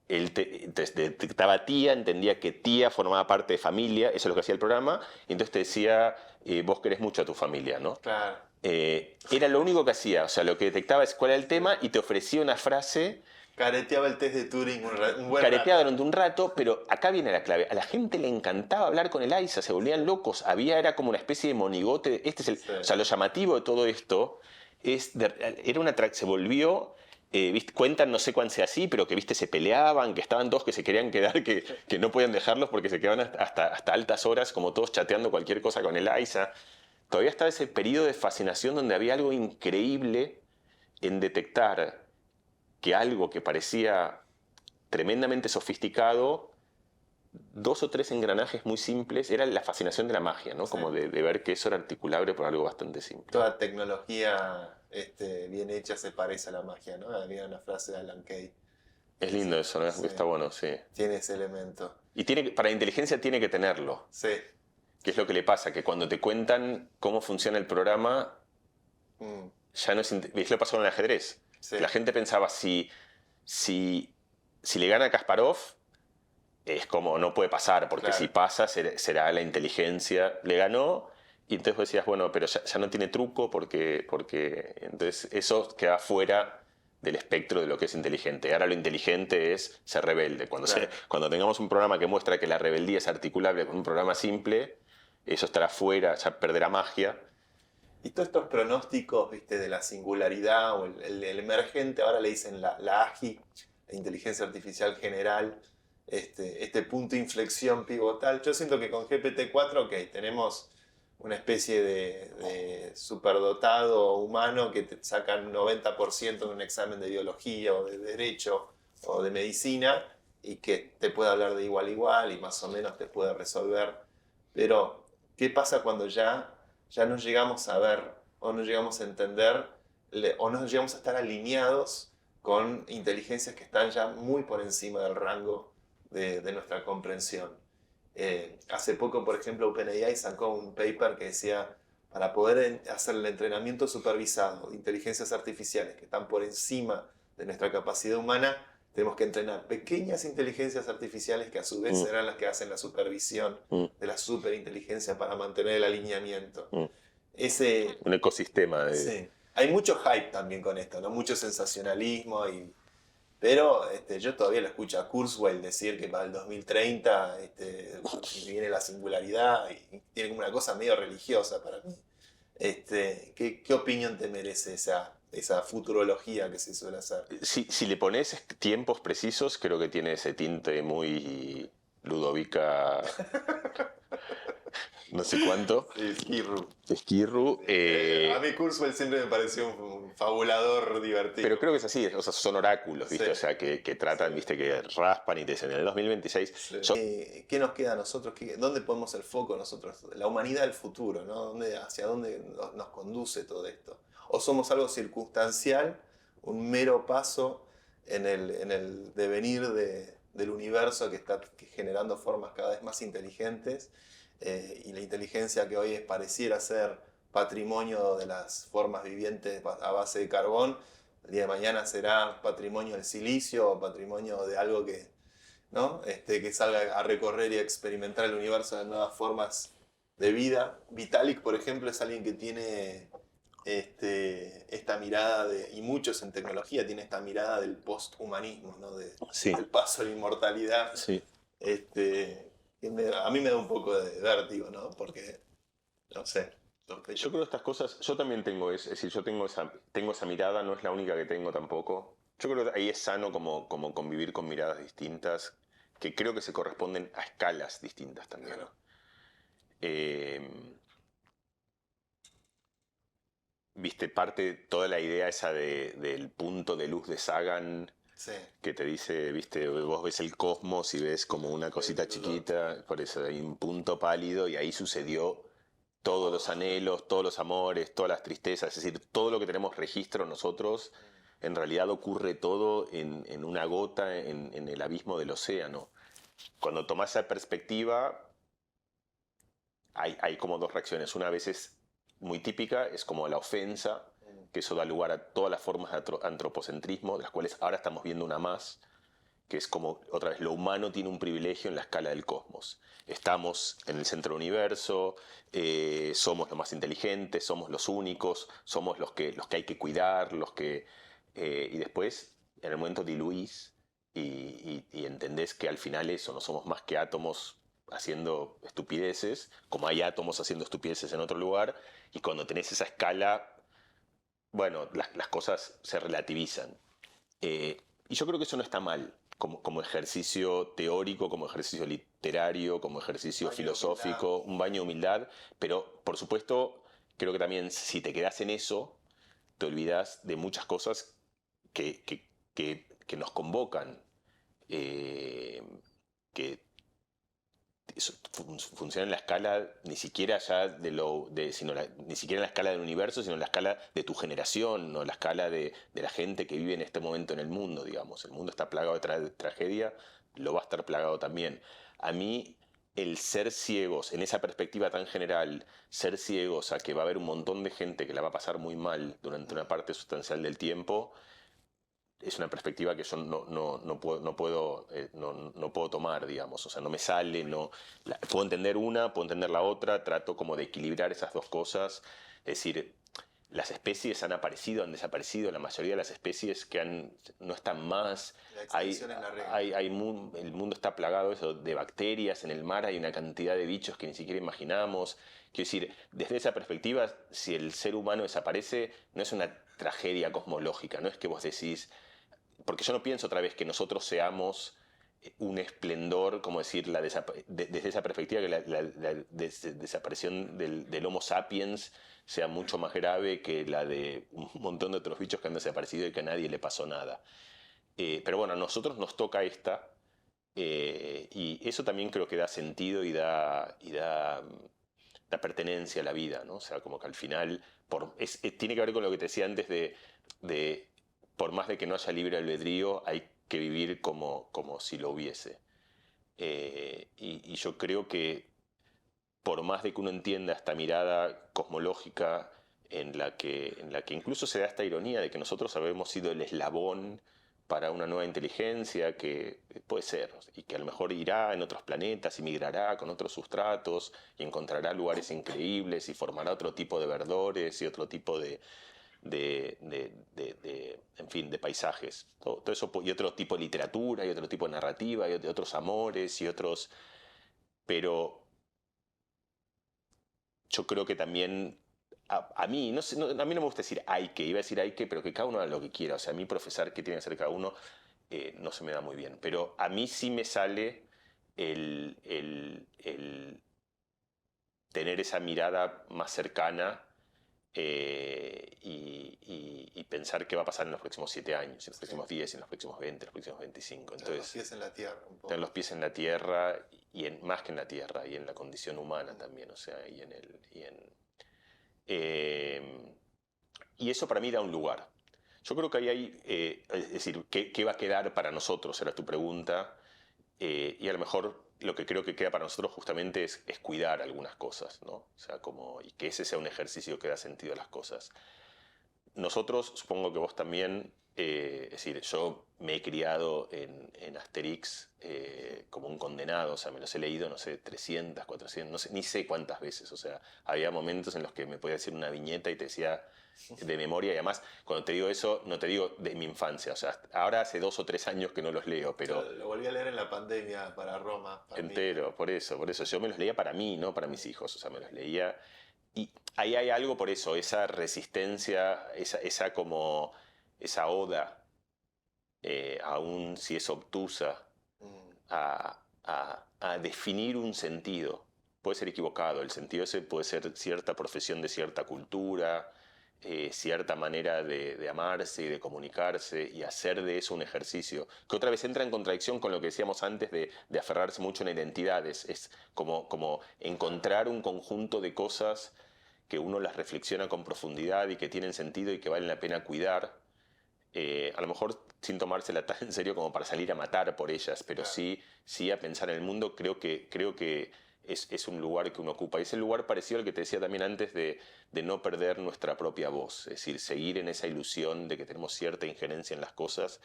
Él entonces detectaba tía, entendía que tía formaba parte de familia, eso es lo que hacía el programa, y entonces te decía, vos querés mucho a tu familia, ¿no? Claro. Era lo único que hacía, o sea, lo que detectaba es cuál era el tema y te ofrecía una frase. Careteaba el test de Turing un buen Careteaba rato. durante un rato, pero acá viene la clave. A la gente le encantaba hablar con el AISA, se volvían locos. Era como una especie de monigote. O sea, lo llamativo de todo esto se volvió. Cuentan, no sé cuán sea así, pero que viste se peleaban, que estaban dos que se querían quedar, que no podían dejarlos porque se quedaban hasta altas horas, como todos chateando cualquier cosa con el AISA. Todavía estaba ese periodo de fascinación donde había algo increíble en detectar que algo que parecía tremendamente sofisticado, 2 o 3 engranajes muy simples, era la fascinación de la magia, ¿no? Sí. Como de ver que eso era articulable por algo bastante simple. Toda tecnología bien hecha se parece a la magia, ¿no? Había una frase de Alan Kay. Es lindo eso, ¿no? Sí. Está bueno, sí. Tiene ese elemento. Y para inteligencia tiene que tenerlo. Sí. ¿Qué es lo que le pasa? Que cuando te cuentan cómo funciona el programa, ya no es... ¿Ves lo que pasó en el ajedrez? Sí. La gente pensaba, si le gana a Kasparov, es como no puede pasar, porque claro, si pasa será la inteligencia. Le ganó, y entonces vos decías, bueno, pero ya no tiene truco, porque entonces eso queda fuera del espectro de lo que es inteligente. Ahora lo inteligente es ser rebelde. Cuando tengamos un programa que muestra que la rebeldía es articulable con un programa simple, eso estará fuera, ya perderá magia. Y todos estos pronósticos, ¿viste? De la singularidad o el emergente, ahora le dicen la AGI, la inteligencia artificial general, este punto de inflexión pivotal. Yo siento que con GPT-4, ok, tenemos una especie de superdotado humano que te saca el 90% en un examen de biología o de derecho o de medicina y que te puede hablar de igual a igual y más o menos te puede resolver. Pero, ¿qué pasa cuando ya no llegamos a ver o no llegamos a entender o no llegamos a estar alineados con inteligencias que están ya muy por encima del rango de nuestra comprensión? Hace poco, por ejemplo, OpenAI sacó un paper que decía, para poder hacer el entrenamiento supervisado de inteligencias artificiales que están por encima de nuestra capacidad humana, tenemos que entrenar pequeñas inteligencias artificiales que a su vez serán las que hacen la supervisión de la superinteligencia para mantener el alineamiento. Un ecosistema de... Sí. Hay mucho hype también con esto, ¿no? Mucho sensacionalismo pero yo todavía lo escucho a Kurzweil decir que para el 2030 viene la singularidad y tiene como una cosa medio religiosa para mí. ¿Qué opinión te merece esa futurología que se suele hacer? Si le pones tiempos precisos, creo que tiene ese tinte muy Ludovica... no sé cuánto. Esquirru. A mí Kurzweil siempre me pareció un fabulador divertido. Pero creo que es así, o sea, son oráculos, ¿viste? Sí. O sea, que tratan, ¿viste? Que raspan y te dicen, en el 2026... Sí. ¿Qué nos queda a nosotros? ¿Dónde ponemos el foco nosotros? La humanidad del futuro, ¿no? ¿Hacia dónde nos conduce todo esto? ¿O somos algo circunstancial, un mero paso en el devenir del universo que está generando formas cada vez más inteligentes? Y la inteligencia que hoy pareciera ser patrimonio de las formas vivientes a base de carbón, el día de mañana será patrimonio del silicio o patrimonio de algo que, ¿no? Que salga a recorrer y a experimentar el universo de nuevas formas de vida. Vitalik, por ejemplo, es alguien que tiene esta mirada y muchos en tecnología tienen esta mirada del posthumanismo, ¿no? Sí. Del paso a la inmortalidad. Sí. A mí me da un poco de vértigo, ¿no? Porque, no sé. Yo creo que estas cosas, yo también tengo, es decir, yo tengo esa mirada, no es la única que tengo tampoco. Yo creo que ahí es sano como convivir con miradas distintas, que creo que se corresponden a escalas distintas también. Claro. Viste, parte toda la idea esa del punto de luz de Sagan, Sí. que te dice, viste, vos ves el cosmos y ves como una cosita chiquita, por eso hay un punto pálido y ahí sucedió todos los anhelos, todos los amores, todas las tristezas, es decir, todo lo que tenemos registro nosotros, en realidad ocurre todo en una gota en el abismo del océano. Cuando tomás esa perspectiva, hay como dos reacciones. Una vez es muy típica, es como la ofensa, que eso da lugar a todas las formas de antropocentrismo, de las cuales ahora estamos viendo una más, que es como, otra vez, lo humano tiene un privilegio en la escala del cosmos. Estamos en el centro del universo, somos los más inteligentes, somos los únicos, somos los que hay que cuidar, y después, en el momento diluís y entendés que al final eso, no somos más que átomos haciendo estupideces, como hay átomos haciendo estupideces en otro lugar, y cuando tenés esa escala, bueno, las cosas se relativizan. Y yo creo que eso no está mal, como ejercicio teórico, como ejercicio literario, como ejercicio filosófico, un baño de humildad, pero por supuesto creo que también si te quedas en eso, te olvidas de muchas cosas que nos convocan, que eso funciona en la escala ni siquiera ya ni siquiera en la escala del universo, sino en la escala de tu generación, no la escala de la gente que vive en este momento en el mundo, digamos. El mundo está plagado de tragedia, lo va a estar plagado también. A mí el ser ciegos, en esa perspectiva tan general, ser ciegos a que va a haber un montón de gente que la va a pasar muy mal durante una parte sustancial del tiempo, es una perspectiva que yo no puedo tomar, digamos. O sea, no me sale, puedo entender una, puedo entender la otra, trato como de equilibrar esas dos cosas. Es decir, las especies han aparecido, han desaparecido, la mayoría de las especies no están más. La extinción es la regla. El mundo está plagado de bacterias, en el mar hay una cantidad de bichos que ni siquiera imaginamos. Quiero decir, desde esa perspectiva, si el ser humano desaparece, no es una tragedia cosmológica, no es que vos decís... Porque yo no pienso otra vez que nosotros seamos un esplendor, como decir, desde esa perspectiva, que la desaparición del Homo sapiens sea mucho más grave que la de un montón de otros bichos que han desaparecido y que a nadie le pasó nada. Pero bueno, a nosotros nos toca esta, y eso también creo que da sentido y da pertenencia a la vida, ¿no? O sea, como que al final tiene que ver con lo que te decía antes de por más de que no haya libre albedrío, hay que vivir como si lo hubiese. Y yo creo que por más de que uno entienda esta mirada cosmológica en la que incluso se da esta ironía de que nosotros habemos sido el eslabón para una nueva inteligencia que puede ser, y que a lo mejor irá en otros planetas y migrará con otros sustratos y encontrará lugares increíbles y formará otro tipo de verdores y otro tipo en fin, de paisajes. Todo eso, y otro tipo de literatura y otro tipo de narrativa y otros amores y otros... Pero yo creo que también a mí, no sé, a mí no me gusta decir hay que, iba a decir hay que, pero que cada uno haga lo que quiera. O sea, a mí profesar qué tiene que hacer cada uno no se me da muy bien. Pero a mí sí me sale el tener esa mirada más cercana, y pensar qué va a pasar en los próximos 7 años, en los próximos 10, en los próximos 20, en los próximos 25. Tener Entonces, los pies en la tierra un poco. tener los pies en la tierra, más que en la tierra, y en la condición humana también, o sea, y eso para mí da un lugar. Yo creo que ahí hay, es decir, ¿qué va a quedar para nosotros? Era tu pregunta. Y a lo mejor lo que creo que queda para nosotros justamente es cuidar algunas cosas, ¿no? O sea, y que ese sea un ejercicio que da sentido a las cosas. Nosotros, supongo que vos también, es decir, yo me he criado en Asterix como un condenado, o sea, me los he leído, no sé, 300, 400, no sé, ni sé cuántas veces, o sea, había momentos en los que me podía decir una viñeta y te decía de memoria, y además, cuando te digo eso, no te digo de mi infancia, o sea, ahora hace 2 o 3 años que no los leo, pero... Yo lo volví a leer en la pandemia para Roma. Para entero, mí. por eso, yo me los leía para mí, no para mis hijos, o sea, me los leía. Y ahí hay algo por eso, esa resistencia, esa oda, aún si es obtusa, Mm, a definir un sentido. Puede ser equivocado, el sentido ese puede ser cierta profesión de cierta cultura, cierta manera de amarse y de comunicarse y hacer de eso un ejercicio, que otra vez entra en contradicción con lo que decíamos antes de aferrarse mucho a una identidad. Es como encontrar un conjunto de cosas que uno las reflexiona con profundidad y que tienen sentido y que valen la pena cuidar, a lo mejor sin tomársela tan en serio como para salir a matar por ellas, pero claro. sí a pensar en el mundo. Creo que es un lugar que uno ocupa. Y es el lugar parecido al que te decía también antes de no perder nuestra propia voz, es decir, seguir en esa ilusión de que tenemos cierta injerencia en las cosas.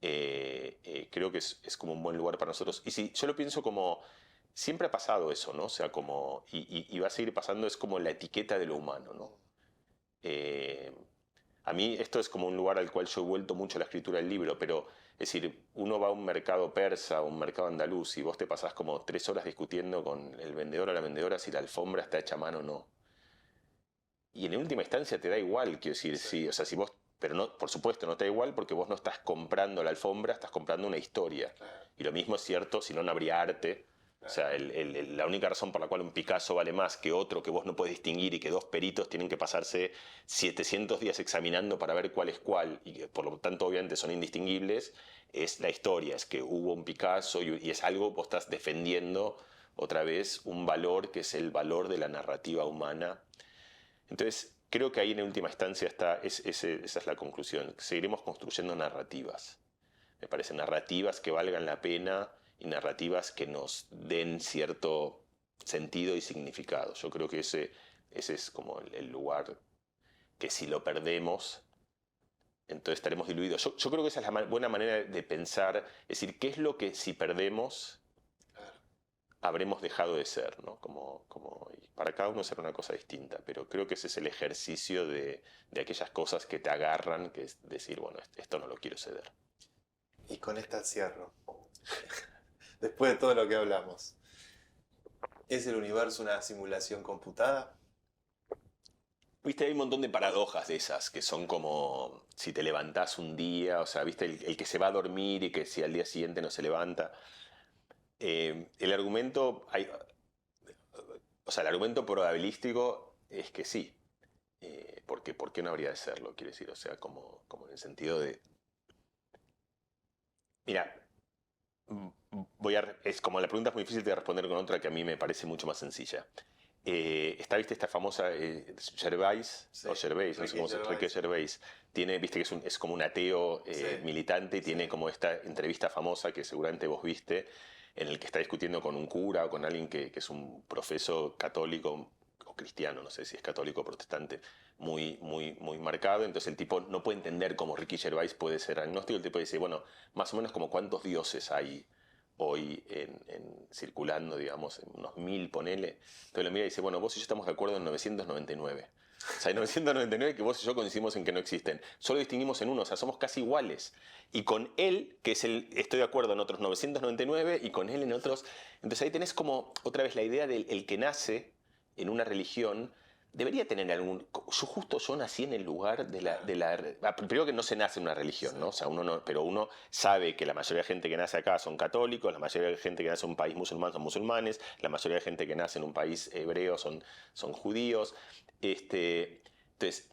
Creo que es como un buen lugar para nosotros. Y si yo lo pienso como... Siempre ha pasado eso, ¿no? O sea, y va a seguir pasando, es como la etiqueta de lo humano, ¿no? Eh, a mí esto es como un lugar al cual yo he vuelto mucho a la escritura del libro, pero es decir, uno va a un mercado persa, a un mercado andaluz, y vos te pasás como 3 horas discutiendo con el vendedor o la vendedora si la alfombra está hecha a mano o no. Y en última instancia te da igual, quiero decir, sí, o sea, si vos, pero no, por supuesto, no te da igual porque vos no estás comprando la alfombra, estás comprando una historia. Claro. Y lo mismo es cierto, si no, no habría arte. O sea, la única razón por la cual un Picasso vale más que otro que vos no podés distinguir y que 2 peritos tienen que pasarse 700 días examinando para ver cuál es cuál, y que por lo tanto obviamente son indistinguibles, es la historia, es que hubo un Picasso y es algo, vos estás defendiendo otra vez un valor que es el valor de la narrativa humana. Entonces, creo que ahí en última instancia esa es la conclusión. Seguiremos construyendo narrativas. Me parecen narrativas que valgan la pena y narrativas que nos den cierto sentido y significado. Yo creo que ese es como el lugar que si lo perdemos, entonces estaremos diluidos. Yo creo que esa es la buena manera de pensar, es decir, ¿qué es lo que si perdemos Claro. habremos dejado de ser, ¿no? Y para cada uno será una cosa distinta, pero creo que ese es el ejercicio de aquellas cosas que te agarran, que es decir, bueno, esto no lo quiero ceder. Y con esta cierro. Después de todo lo que hablamos. ¿Es el universo una simulación computada? Viste, hay un montón de paradojas de esas que son como si te levantás un día, o sea, viste, el que se va a dormir y que si al día siguiente no se levanta. El argumento, o sea, el argumento probabilístico es que sí. Porque ¿por qué no habría de serlo? Quiero decir, o sea, como en el sentido de... Mira, es como la pregunta es muy difícil de responder con otra que a mí me parece mucho más sencilla. ¿Viste esta famosa Gervais? Sí, O Gervais, no sé cómo se llama, Ricky Gervais. Tiene, viste que es como un ateo Sí. militante y tiene como esta entrevista famosa que seguramente vos viste, en el que está discutiendo con un cura o con alguien que es un profeso católico o cristiano, no sé si es católico o protestante, muy marcado. Entonces el tipo no puede entender cómo Ricky Gervais puede ser agnóstico. El tipo dice, bueno, más o menos como cuántos dioses hay hoy circulando, digamos, en unos 1000, ponele. Entonces lo mira y dice, bueno, vos y yo estamos de acuerdo en 999. O sea, hay 999 que vos y yo coincidimos en que no existen. Solo distinguimos en uno, o sea, somos casi iguales. Y con él, que es estoy de acuerdo en otros 999, y con él en otros... Entonces ahí tenés como otra vez la idea del el que nace en una religión debería tener algún... Yo nací en el lugar de la... Primero que no se nace en una religión, ¿no? O sea, uno no... Pero uno sabe que la mayoría de gente que nace acá son católicos, la mayoría de gente que nace en un país musulmán son musulmanes, la mayoría de gente que nace en un país hebreo son judíos. Entonces,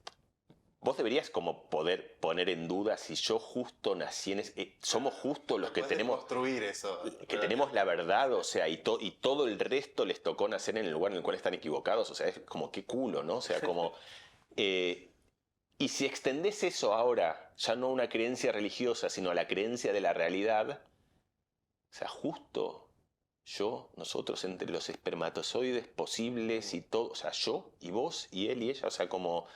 vos deberías como poder poner en duda si yo justo nací en... somos justo los que tenemos... construir eso. Que tenemos la verdad, o sea, y todo el resto les tocó nacer en el lugar en el cual están equivocados, o sea, es como qué culo, ¿no? O sea, como... y si extendés eso ahora, ya no a una creencia religiosa, sino a la creencia de la realidad, o sea, justo nosotros entre los espermatozoides posibles y todo, o sea, yo y vos y él y ella, o sea, como...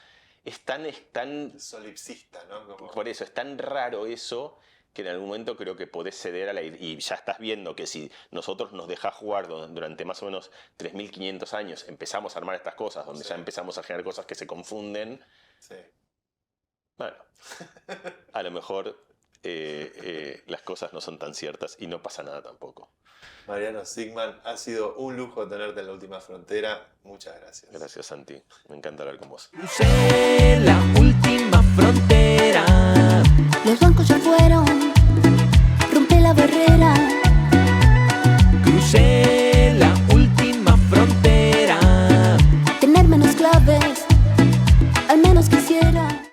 Es tan solipsista, ¿no? Por eso, es tan raro eso que en algún momento creo que podés ceder a la idea. Y ya estás viendo que si nosotros nos dejás jugar durante más o menos 3500 años, empezamos a armar estas cosas, donde ya empezamos a generar cosas que se confunden. Sí. Bueno, a lo mejor las cosas no son tan ciertas y no pasa nada tampoco. Mariano Sigman, ha sido un lujo tenerte en La Última Frontera. Muchas gracias. Gracias, Santi. Me encanta hablar con vos. Crucé la última frontera.